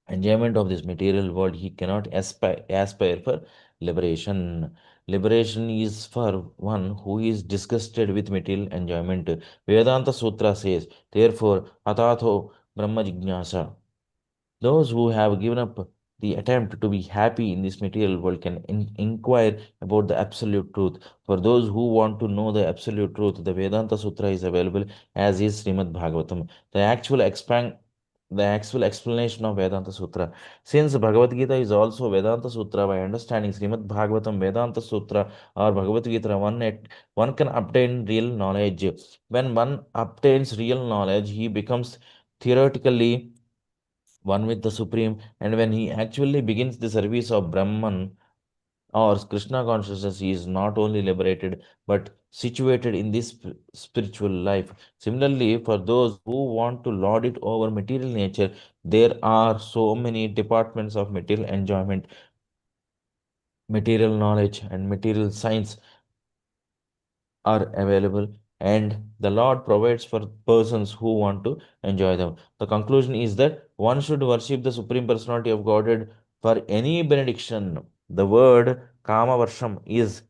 enjoyment of this material world, he cannot aspire for liberation. Liberation is for one who is disgusted with material enjoyment. Vedanta Sutra says, therefore, atatho brahma jignasa. Those who have given up the attempt to be happy in this material world can inquire about the absolute truth. For those who want to know the absolute truth, the Vedanta Sutra is available, as is Śrīmad-Bhāgavatam. The actual explanation of Vedanta Sutra. Since Bhagavad Gita is also Vedanta Sutra, by understanding Śrīmad-Bhāgavatam, Vedanta Sutra, or Bhagavad Gita, one can obtain real knowledge. When one obtains real knowledge, he becomes theoretically one with the Supreme, and when he actually begins the service of Brahman or Krishna consciousness, he is not only liberated but situated in this spiritual life. Similarly, for those who want to lord it over material nature, there are so many departments of material enjoyment, material knowledge, and material science are available, and the Lord provides for persons who want to enjoy them. The conclusion is that one should worship the Supreme Personality of Godhead for any benediction. The word Kama Varsham is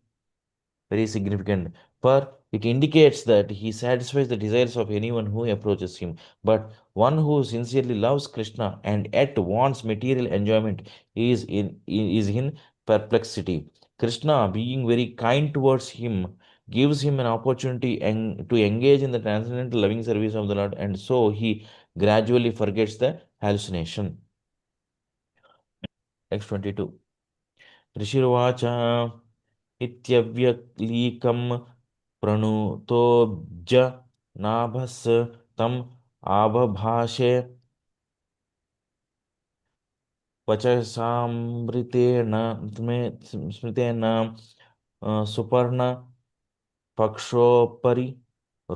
very significant, for it indicates that he satisfies the desires of anyone who approaches him. But one who sincerely loves Krishna and yet wants material enjoyment is in perplexity. Krishna, being very kind towards him, gives him an opportunity to engage in the transcendental loving service of the Lord, and so he gradually forgets the hallucination. Text 22. ऋषिर्वाच इत्यव्यलीकं प्रणुतोऽब्ज नाभस् तम् आबभाषे वचसामृतेन स्मृतेन सुपर्ण पक्षोपरि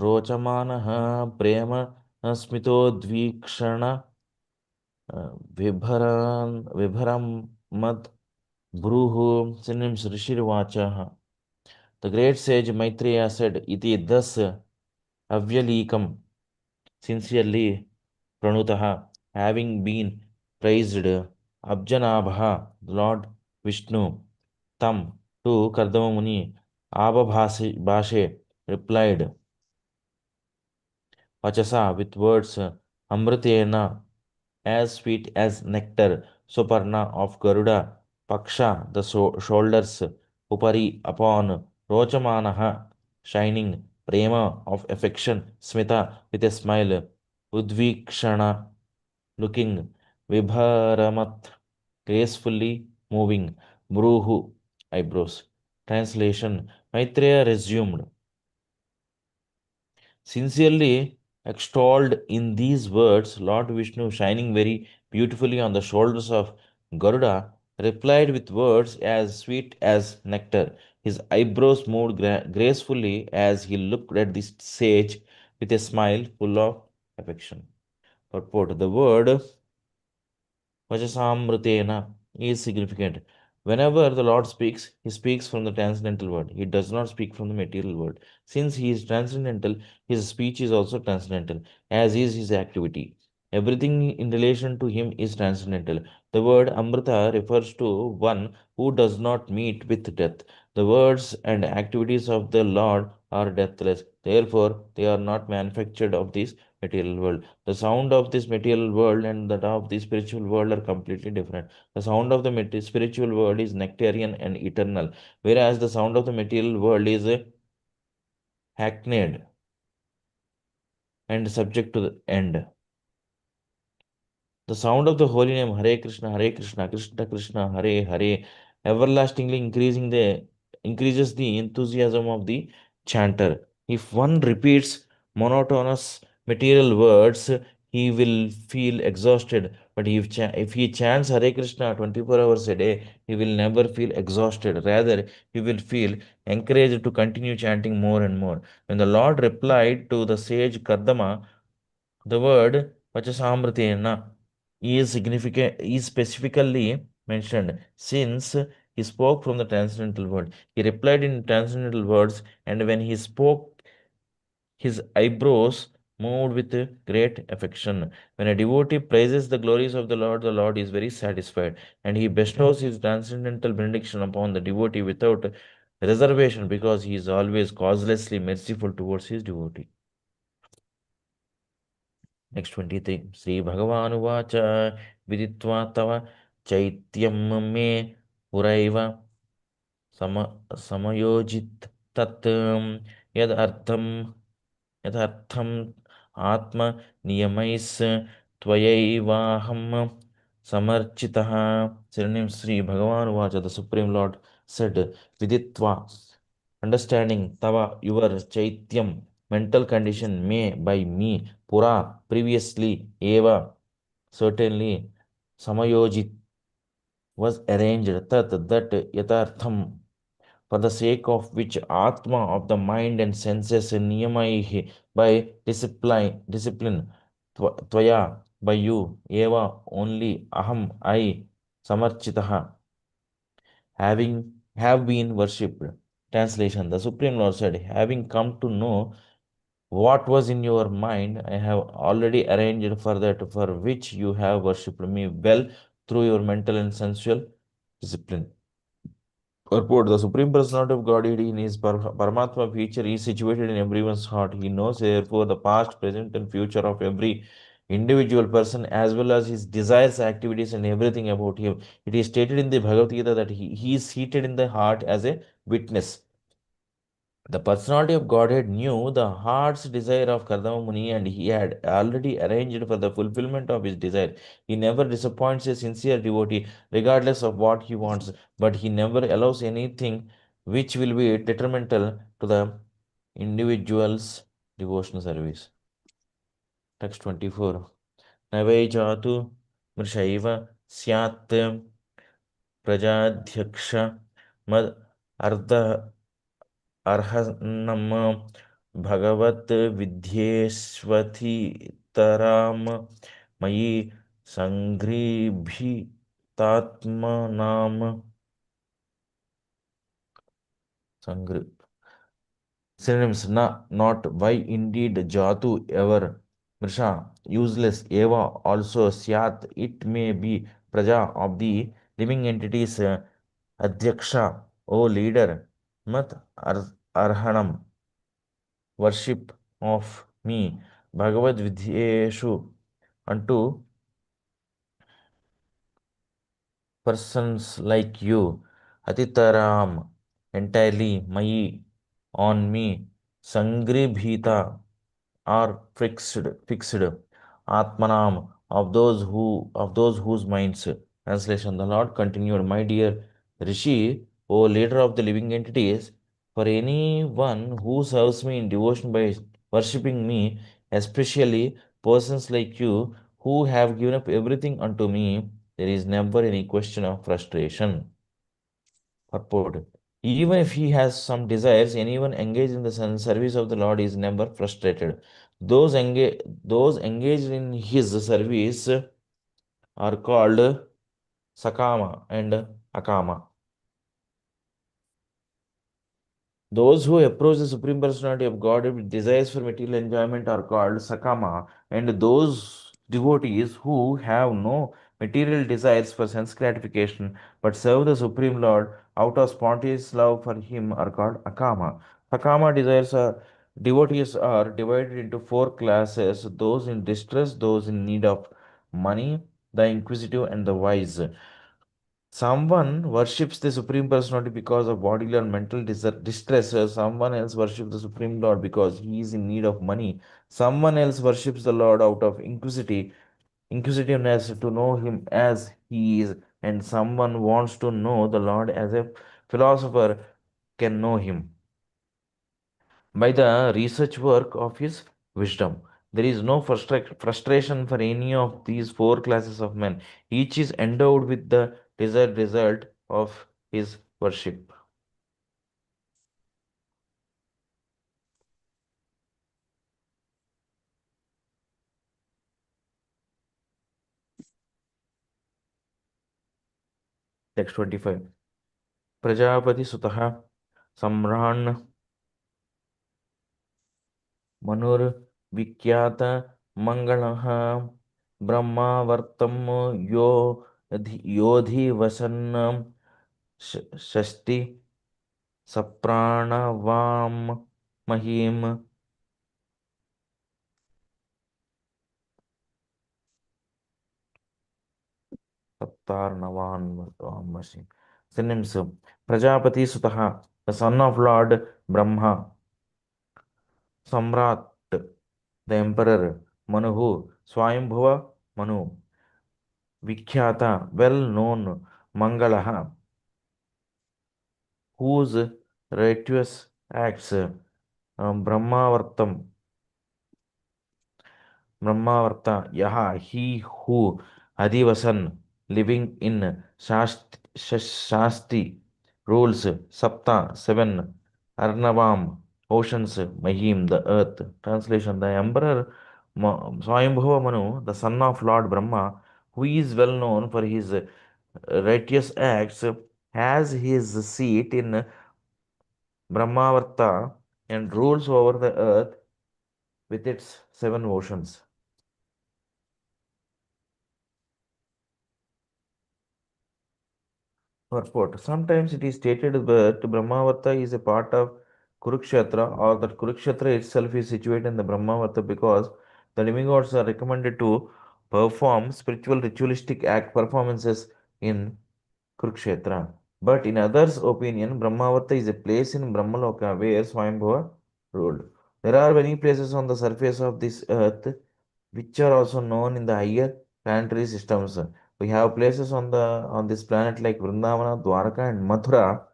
रोचमानः प्रेम स्मितोद्वीक्षण विभरमद् Bruhu, synonyms Rishirvacha. The great sage Maitreya said, Iti thus Avyalikam, sincerely Pranutaha, having been praised, Abjanabha, Lord Vishnu, Tam, to Kardama Muni, Abha replied, Vachasa, with words, Amritena, as sweet as nectar, Suparna of Garuda, Paksha, the shoulders, Upari, upon, Rochamanaha, shining, Prema, of affection, Smita, with a smile, Udvikshana, looking, Vibharamat, gracefully moving, Bruhu, eyebrows. Translation: Maitreya resumed, sincerely extolled in these words, Lord Vishnu, shining very beautifully on the shoulders of Garuda, replied with words as sweet as nectar. His eyebrows moved gracefully as he looked at the sage with a smile full of affection. Purport: the word Vajasamrutena is significant. Whenever the Lord speaks, he speaks from the transcendental world. He does not speak from the material world. Since he is transcendental, his speech is also transcendental, as is his activity. Everything in relation to him is transcendental. The word Amrita refers to one who does not meet with death. The words and activities of the Lord are deathless. Therefore, they are not manufactured of this material world. The sound of this material world and that of the spiritual world are completely different. The sound of the spiritual world is nectarian and eternal, whereas the sound of the material world is hackneyed and subject to the end. The sound of the holy name Hare Krishna, Krishna Krishna, Hare Hare everlastingly increases the enthusiasm of the chanter. If one repeats monotonous material words, he will feel exhausted. But if he chants Hare Krishna 24 hours a day, he will never feel exhausted. Rather, he will feel encouraged to continue chanting more and more. When the Lord replied to the sage Kardama, the word Vachasamritena is specifically mentioned since he spoke from the transcendental word. He replied in transcendental words, and when he spoke, his eyebrows moved with great affection. When a devotee praises the glories of the Lord is very satisfied, and he bestows his transcendental benediction upon the devotee without reservation because he is always causelessly merciful towards his devotee. Next 23. Sri Bhagavanuvacha Viditva Tava Chaityam Me Puraiva Samayojit Tat Yad Artham Atma Niyamais Tvayavaham Samarchitaha. Synonym Sri Bhagavanuvacha, the Supreme Lord said, Viditva, understanding Tava, your Chaityam, mental condition, may by me, Pura, previously, Eva, certainly, Samayojit, was arranged, Tat, that, Yatartham, for the sake of which Atma of the mind and senses, Niyamaihi, by discipline, Tvaya, by you, Eva, only, Aham, I, Samarchitaha, have been worshipped. Translation: the Supreme Lord said, having come to know what was in your mind, I have already arranged for that for which you have worshipped me well through your mental and sensual discipline. Purport: the Supreme Personality of Godhead in his Paramatma feature is situated in everyone's heart. He knows, therefore, the past, present, and future of every individual person as well as his desires, activities, and everything about him. It is stated in the Bhagavad Gita that he is seated in the heart as a witness. The personality of Godhead knew the heart's desire of Kardama Muni and he had already arranged for the fulfillment of his desire. He never disappoints a sincere devotee, regardless of what he wants, but he never allows anything which will be detrimental to the individual's devotional service. Text 24. Navai jatu mrishaiva syat prajadhyaksha mad arda अर्हन्नम भगवत विद्येष्वथितराम मयि संघ्रिभितात्मनाम संघ्रि synonyms: not, why, indeed, jatu, ever, mrisha, useless, eva, also, syat, it may be, praja, of the living entities, adhyaksha, o leader, mat arhanam, worship of me, Bhagavad Vidyeshu, unto persons like you, Atitaram, entirely, Mai, on me, Sangribhita, are fixed, Atmanam, of those whose minds. Translation: the Lord continued, my dear Rishi, O leader of the living entities, for anyone who serves me in devotion by worshipping me, especially persons like you who have given up everything unto me, there is never any question of frustration. Purport: even if he has some desires, anyone engaged in the service of the Lord is never frustrated. Those engaged in his service are called Sakama and Akama. Those who approach the Supreme Personality of God with desires for material enjoyment are called Sakama, and those devotees who have no material desires for sense gratification but serve the Supreme Lord out of spontaneous love for Him are called Akama. Sakama devotees are divided into four classes: those in distress, those in need of money, the inquisitive, and the wise. Someone worships the Supreme Personality because of bodily or mental distress. Someone else worships the Supreme Lord because he is in need of money. Someone else worships the Lord out of inquisitiveness to know him as he is. and someone wants to know the Lord as a philosopher can know him by the research work of his wisdom. There is no frustration for any of these four classes of men. Each is endowed with the desired result of his worship. Text 25. Prajapati Sutaha Samran Manur Vikyata Mangalaha Brahmavartam Yodhi Vasannam Shasti Sapranavam Mahim Sattarnavan Machine. Synonyms: Prajapati Sutaha, the son of Lord Brahma. Samrat, the emperor. Manuhu, Swayambhuva Manu. Vikhyata, well known. Mangalaha, whose righteous acts. Brahmavartam, Brahmavarta, Yaha, he who. Adivasan, living in Shasti, rules. Sapta, seven. Arnavam, oceans. Mahim, the earth. Translation: the emperor Swayambhuva Manu, the son of Lord Brahma, who is well known for his righteous acts, has his seat in Brahmavarta and rules over the earth with its seven oceans. Purport. Sometimes it is stated that Brahmavarta is a part of Kurukshetra, or that Kurukshetra itself is situated in the Brahmavarta, because the demigods are recommended to perform spiritual ritualistic act performances in Kurukshetra. But in others' opinion, Brahmavarta is a place in Brahmaloka where Swayambhuva ruled. There are many places on the surface of this earth which are also known in the higher planetary systems. We have places on this planet like Vrindavana, Dwaraka, and Mathura,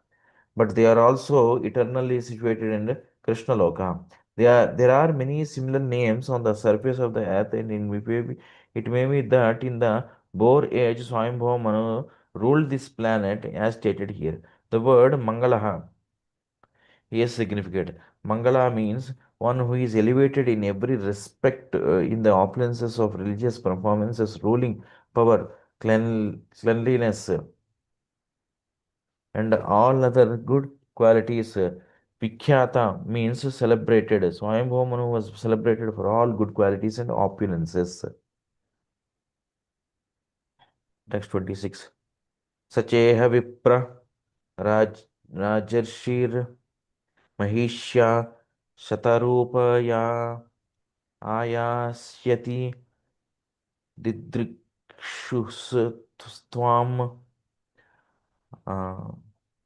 but they are also eternally situated in Krishna Loka. There are many similar names on the surface of the earth, and it may be that in the Bohr age, Swayambhuva Manu ruled this planet as stated here. The word Mangalaha is significant. Mangala means one who is elevated in every respect in the opulences of religious performances, ruling power, cleanliness, and all other good qualities. Vikhyata means celebrated. Swayambhuva Manu was celebrated for all good qualities and opulences. Text 26. Sacheha Vipra Rajarshir Mahishya Shatarupaya Ayasyati Didrikshustvam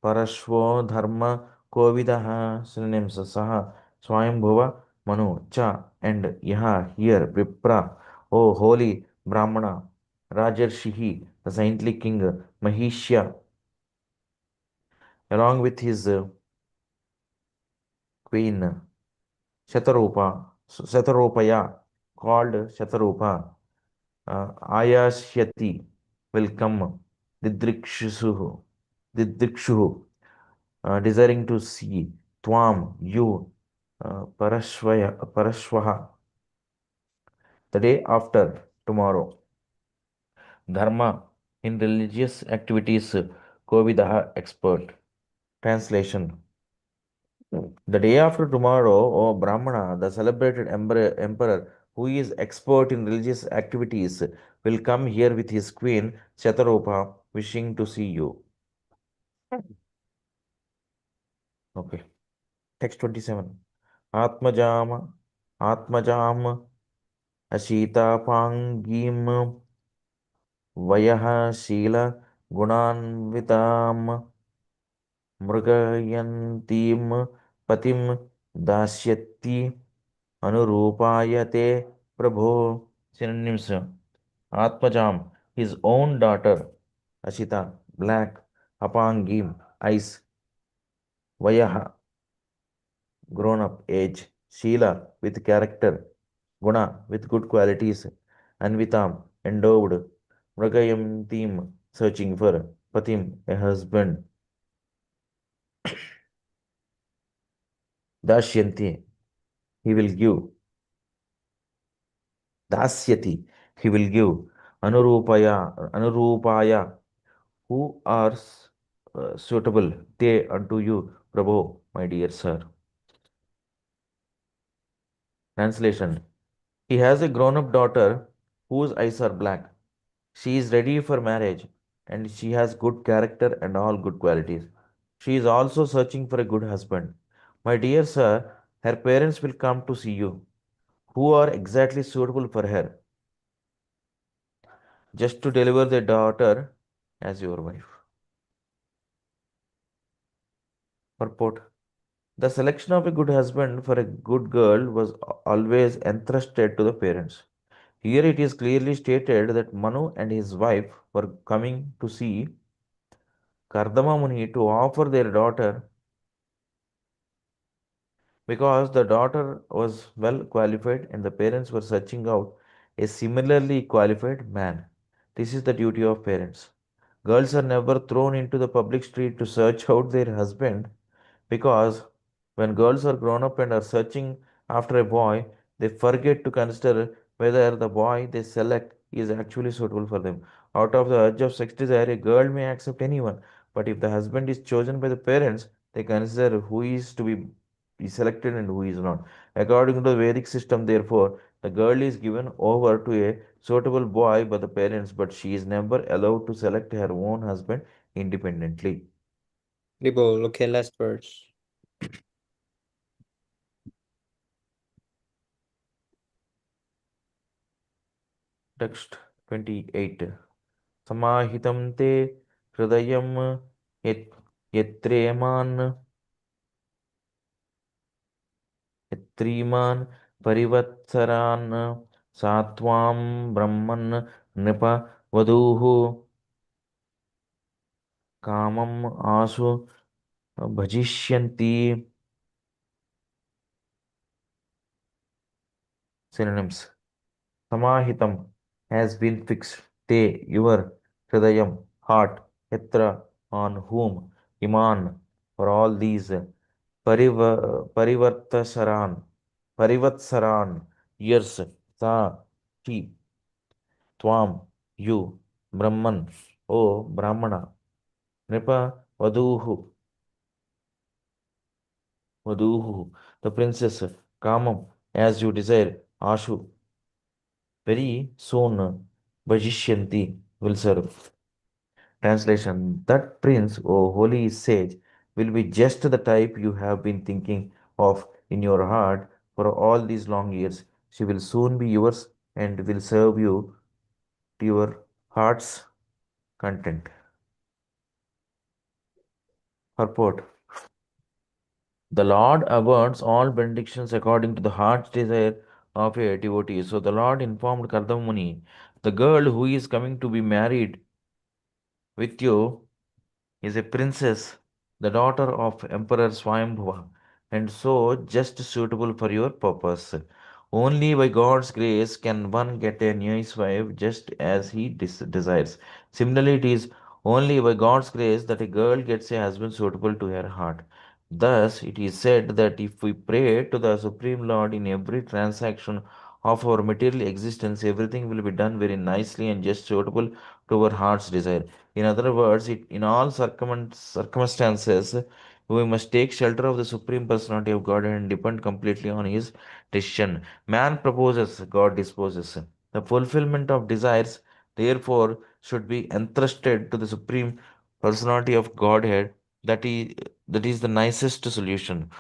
Parashvo Dharma Kovidaha. Synonyms: Saha, Swayambhuva Manu, Cha, and Yaha, here, Vipra, O holy Brahmana, Rajarshihi, the saintly king, Mahishya, along with his queen, Shatarupaya, called Shatarupa, Ayashyati, will come, Didrikshuhu, desiring to see, Tvam, you, Parashvaha, the day after tomorrow, Dharma, in religious activities, Kovidaha, expert. Translation: the day after tomorrow, O Brahmana, the celebrated emperor who is expert in religious activities, will come here with his queen Shatarupa, wishing to see you. Okay. Text 27. Atmajam Ashitapangim Vayah Shila Gunanvitam Mrugayantim Patim Dasyati Anurupayate Prabhu. Synonyms: Atmajam, his own daughter, Ashita, black. Apangim, ice. Vayaha, grown up, age. Sheila, with character. Guna, with good qualities. Anvitam, endowed. Mragayam, team, searching for. Patim, a husband. Dashyanti, he will give. Dasyati, he will give. Anurupaya, who are suitable, they unto you, Prabhu, my dear sir. Translation. He has a grown up daughter whose eyes are black. She is ready for marriage and she has good character and all good qualities. She is also searching for a good husband. My dear sir, her parents will come to see you, who are exactly suitable for her, just to deliver their daughter as your wife. Purport. The selection of a good husband for a good girl was always entrusted to the parents. Here it is clearly stated that Manu and his wife were coming to see Kardama Muni to offer their daughter because the daughter was well qualified and the parents were searching out a similarly qualified man. This is the duty of parents. Girls are never thrown into the public street to search out their husband because when girls are grown up and are searching after a boy, they forget to consider whether the boy they select is actually suitable for them. Out of the urge of sex desire, a girl may accept anyone, but if the husband is chosen by the parents, they consider who is to be selected and who is not. According to the Vedic system, therefore, the girl is given over to a suitable boy by the parents, but she is never allowed to select her own husband independently. Ribble, okay, last verse. Text 28. Samahitam te hridayam yatreman yatriman parivatsaran satvam brahman nipa vaduhu kamam asu bhajishyanti. Synonyms. Samahitam has been fixed. Te, your hridayam, heart, yatra, on whom, iman, for all these, parivartasaran, parivatsaran, years, sa, she, tvam, you, Brahman, O Brahmana, Nipa, Vaduhu, the princess, Kamam, as you desire, Ashu, very soon, Bhajishyanti will serve. Translation. That prince, O holy sage, will be just the type you have been thinking of in your heart for all these long years. She will soon be yours and will serve you to your heart's content. Purport. The Lord awards all benedictions according to the heart's desire of a devotee. So the Lord informed Kardamuni, the girl who is coming to be married with you is a princess, the daughter of Emperor Swayambhuva, and so just suitable for your purpose. Only by God's grace can one get a nice wife just as he desires. Similarly, it is only by God's grace that a girl gets a husband suitable to her heart. Thus, it is said that if we pray to the Supreme Lord in every transaction of our material existence, everything will be done very nicely and just suitable to our heart's desire. In other words, in all circumstances, we must take shelter of the Supreme Personality of God and depend completely on His decision. Man proposes, God disposes. The fulfillment of desires, therefore, should be entrusted to the Supreme Personality of Godhead. That is the nicest solution.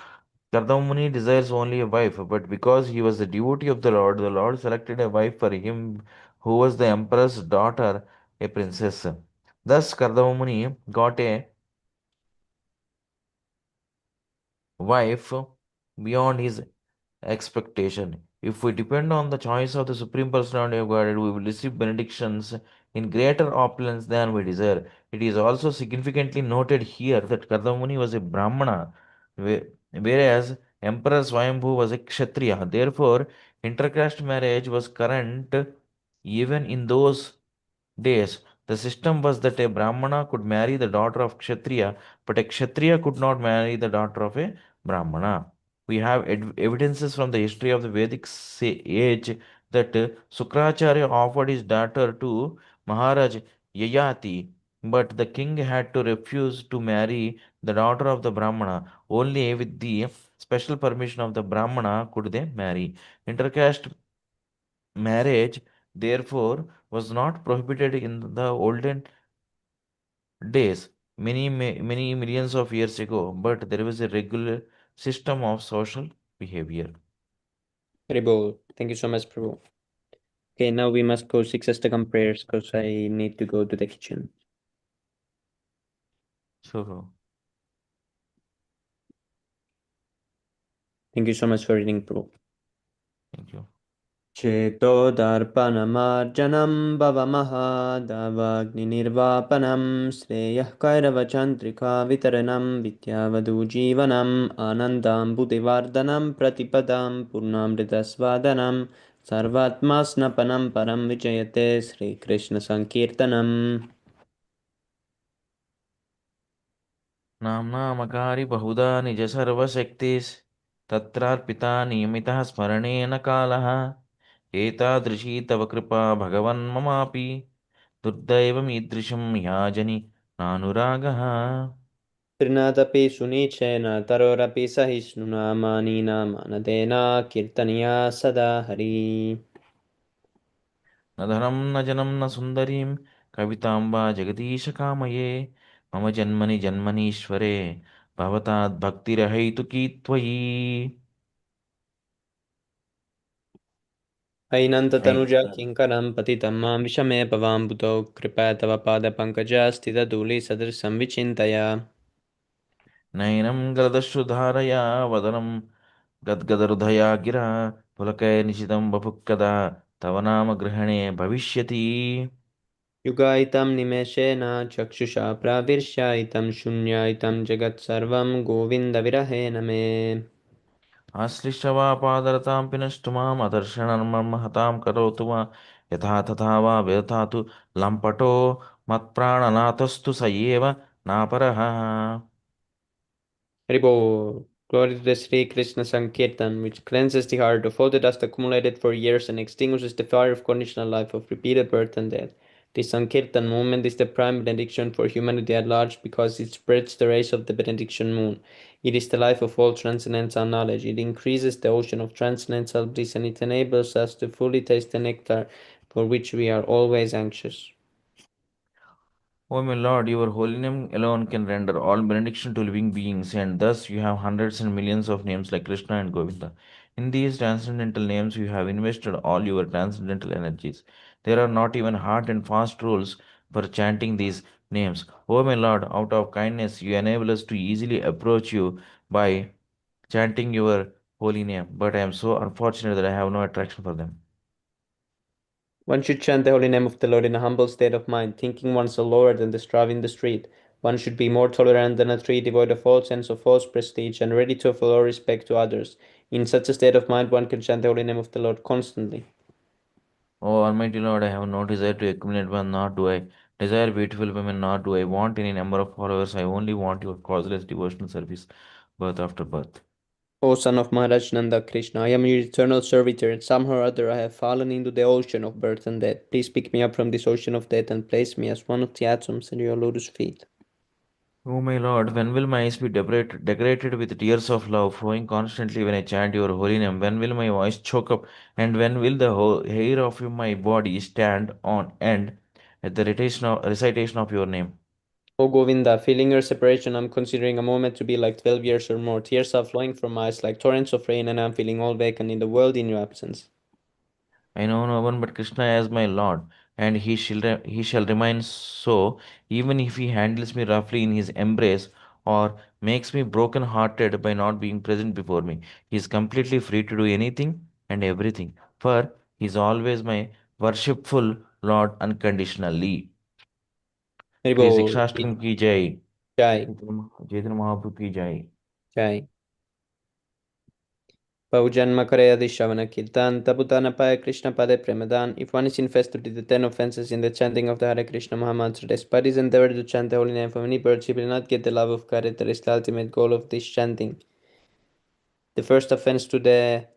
Kardamuni desires only a wife, but because he was the devotee of the Lord selected a wife for him who was the emperor's daughter, a princess. Thus, Kardamuni got a wife beyond his expectation. If we depend on the choice of the Supreme Personality of Godhead, we will receive benedictions in greater opulence than we desire. It is also significantly noted here that Kardamuni was a Brahmana, whereas Emperor Swayambhu was a Kshatriya. Therefore, intercaste marriage was current even in those days. The system was that a Brahmana could marry the daughter of Kshatriya, but a Kshatriya could not marry the daughter of a Brahmana. We have evidences from the history of the Vedic age that Sukracharya offered his daughter to Maharaj Yayati, but the king had to refuse to marry the daughter of the Brahmana. Only with the special permission of the Brahmana could they marry. Intercaste marriage, therefore, was not prohibited in the olden days, many millions of years ago, but there was a regular system of social behavior. Prabhu, thank you so much, Prabhu. Okay, now we must go 6 Astakam prayers because I need to go to the kitchen. So, Thank you so much for reading, Prabhu. thank you. चेतोदर्पणमार्जनं भवमहादावाग्निर्वापनं श्रेयः कैरवचन्द्रिका वितरणं विद्यावधूजीवनम् आनन्दाम्बुदिवर्धनं प्रतिपदां पूर्णामृतस्वादनं सर्वात्मास्नपनं परं विजयते श्रीकृष्णसङ्कीर्तनम् नाम्नामकारि बहुधा निज सर्वशक्तिस् तत्रार्पिता नियमितः स्मरणेन कालः एतादृशी तव कृपा भगवन् ममापि दुर्दैवमीदृशं याजनि नानुरागः तृणादपि सुनीचेन तरोरपि सहिष्णुना मानिना मानदेना कीर्तनीया सदा हरि न धनं न जनं न सुन्दरीं कवितां वा जगदीश कामये मम जन्मनि जन्मनीश्वरे भवताद्भक्तिरहैतुकी त्वयि हैनन्ततनुजा किङ्करं पतितं मां विषमे भवाम्बुधौ कृपया तव पादपङ्कजा स्थितधूलिसदृशं विचिन्तय नयनं गलदश्रुधारया वदनं गद्गदहृदया गिरा पुलकैर्निशितं वपुः कदा तव नाम ग्रहणे भविष्यति युगायितं निमेषेण चक्षुषा प्राविर्ष्यायितं शून्यायितं जगत्सर्वं गोविन्दविरहेण मे आश्लिष्य वा पादरतां पिनष्टु माम् अदर्शनमर्महतां करोतु वा यथा तथा वा व्यथातु लम्पटो मत्प्राणनाथस्तु स एव नापरः Haribo, glory to the Sri Krishna Sankirtan, which cleanses the heart of all the dust accumulated for years and extinguishes the fire of conditional life of repeated birth and death. The Sankirtan movement is the prime benediction for humanity at large because it spreads the rays of the benediction moon. It is the life of all transcendental knowledge. It increases the ocean of transcendental bliss and it enables us to fully taste the nectar for which we are always anxious. O my Lord, your holy name alone can render all benediction to living beings, and thus you have hundreds and millions of names like Krishna and Govinda. In these transcendental names, you have invested all your transcendental energies. There are not even hard and fast rules for chanting these names. O my Lord, out of kindness, you enable us to easily approach you by chanting your holy name, but I am so unfortunate that I have no attraction for them. One should chant the holy name of the Lord in a humble state of mind, thinking oneself lower than the straw in the street. One should be more tolerant than a tree, devoid of all sense of false prestige, and ready to offer all respect to others. In such a state of mind, one can chant the holy name of the Lord constantly. Oh, Almighty Lord, I have no desire to accumulate wealth, nor do I desire beautiful women, nor do I want any number of followers. I only want your causeless devotional service, birth after birth. O son of Maharaj Nanda Krishna, I am your eternal servitor, and somehow or other I have fallen into the ocean of birth and death. Please pick me up from this ocean of death and place me as one of the atoms at your lotus feet. Oh, my Lord, when will my eyes be decorated with tears of love flowing constantly when I chant your holy name? When will my voice choke up? And when will the whole hair of my body stand on end at the recitation of your name? O Govinda, feeling your separation, I'm considering a moment to be like 12 years or more. Tears are flowing from my eyes like torrents of rain, and I'm feeling all vacant in the world in your absence. I know no one but Krishna as my Lord, and he shall remain so, even if he handles me roughly in his embrace or makes me broken hearted by not being present before me. He is completely free to do anything and everything, for he is always my worshipful Lord unconditionally. Hari Shri Bol. शिक्षाष्टकम की जय। Jai. Chaitanya Mahaprabhu की जय। Jai. Paujanma Karayadi Shavana Kirtan Tabutana Paya Krishna Pade Premadan. If one is infested with the 10 offenses in the chanting of the Hare Krishna Mahamantra, despite his endeavor to chant the holy name from any birds, he will not get the love of God. That is the ultimate goal of this chanting. The first offense to the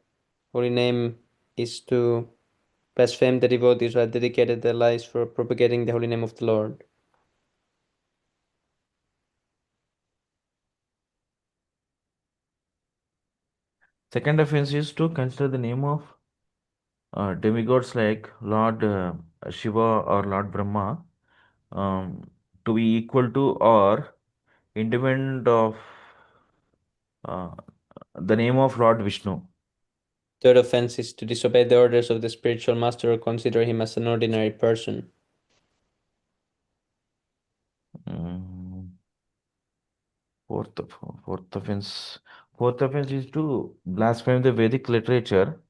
holy name is to blaspheme the devotees who have dedicated their lives for propagating the holy name of the Lord. Second offense is to consider the name of demigods like Lord Shiva or Lord Brahma to be equal to or independent of uh, the name of Lord Vishnu. Third offense is to disobey the orders of the spiritual master or consider him as an ordinary person. Fourth offense is to blaspheme the Vedic literature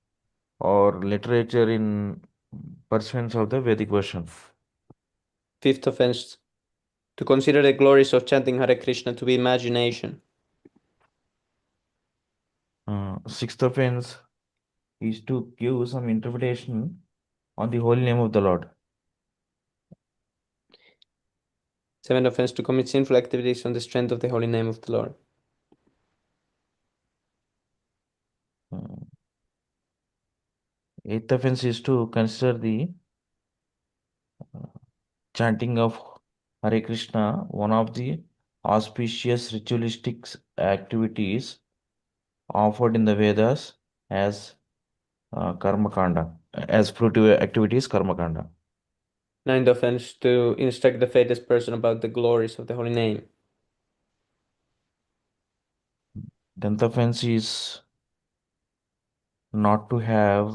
or literature in pursuance of the Vedic version. Fifth offense, to consider the glories of chanting Hare Krishna to be imagination. Sixth offense is to give some interpretation on the holy name of the Lord. Seventh offense, to commit sinful activities on the strength of the holy name of the Lord. Eighth offense is to consider the chanting of Hare Krishna one of the auspicious ritualistic activities offered in the Vedas as karma kanda, as fruitive activities karma kanda. Ninth offense, to instruct the faithless person about the glories of the holy name. Tenth offense is not to have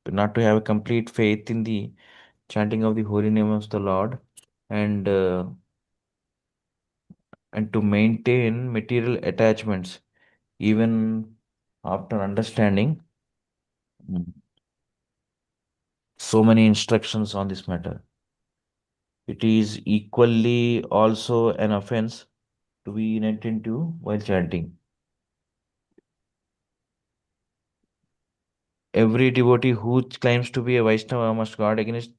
not to have a complete faith in the chanting of the holy name of the Lord, and to maintain material attachments even after understanding so many instructions on this matter. It is equally also an offense to be inattentive while chanting. Every devotee who claims to be a Vaishnava must guard against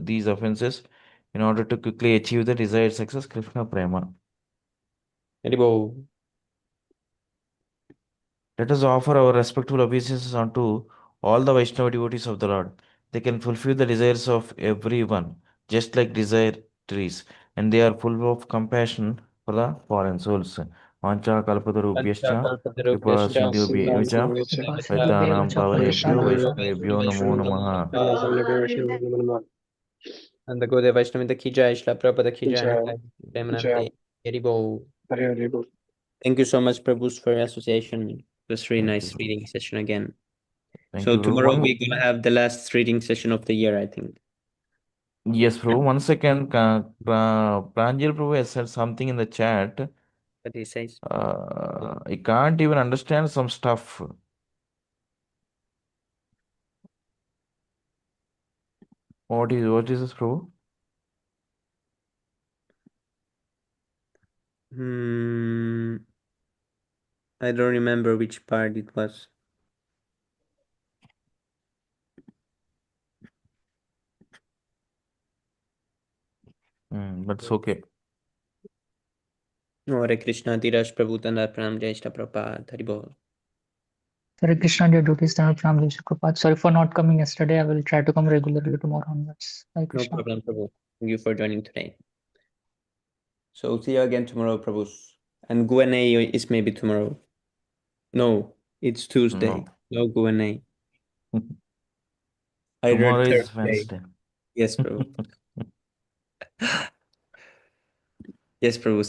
these offenses in order to quickly achieve the desired success, Krishna Prema. Hari Bol. Let us offer our respectful obeisances unto all the Vaishnava devotees of the Lord. They can fulfill the desires of everyone, just like desire trees, and they are full of compassion for the fallen souls. Vancha kalpatarubhyascha kripa sindhubhya evacha paitanam pavanebhyo vaishnavebhyo namo namaha. And the Gaudiya Vaishnavita ki jai, Shila Prabhupada ki jai, Jai. Premanande. Hari Bol. Hare Bol. Thank you so much, Prabhus, for your association. It was really Thank nice you. reading session again. Thank So you, bro. tomorrow we're gonna have the last reading session of the year, I think. Yes, bro. 1 second. Pranjal Prabhu has said something in the chat. What he says. I can't even understand some stuff. What is this, bro? I don't remember which part it was. But it's okay. Hare Krishna, Tirash Prabhu Tanda Pranam Jai Shri Prabhupada, Hari Bol. Hare Krishna, dear devotees, Tamil Pranam, Jai Shri Prabhupada. Sorry for not coming yesterday. I will try to come regularly tomorrow onwards. Hare No Krishna. problem, Prabhu. Thank you for joining today. So see you again tomorrow, Prabhus. And Q&A is maybe tomorrow. No, it's Tuesday. No Q&A. I Tomorrow read is Thursday. Wednesday. Yes, Prabhu. Yes, Prabhu.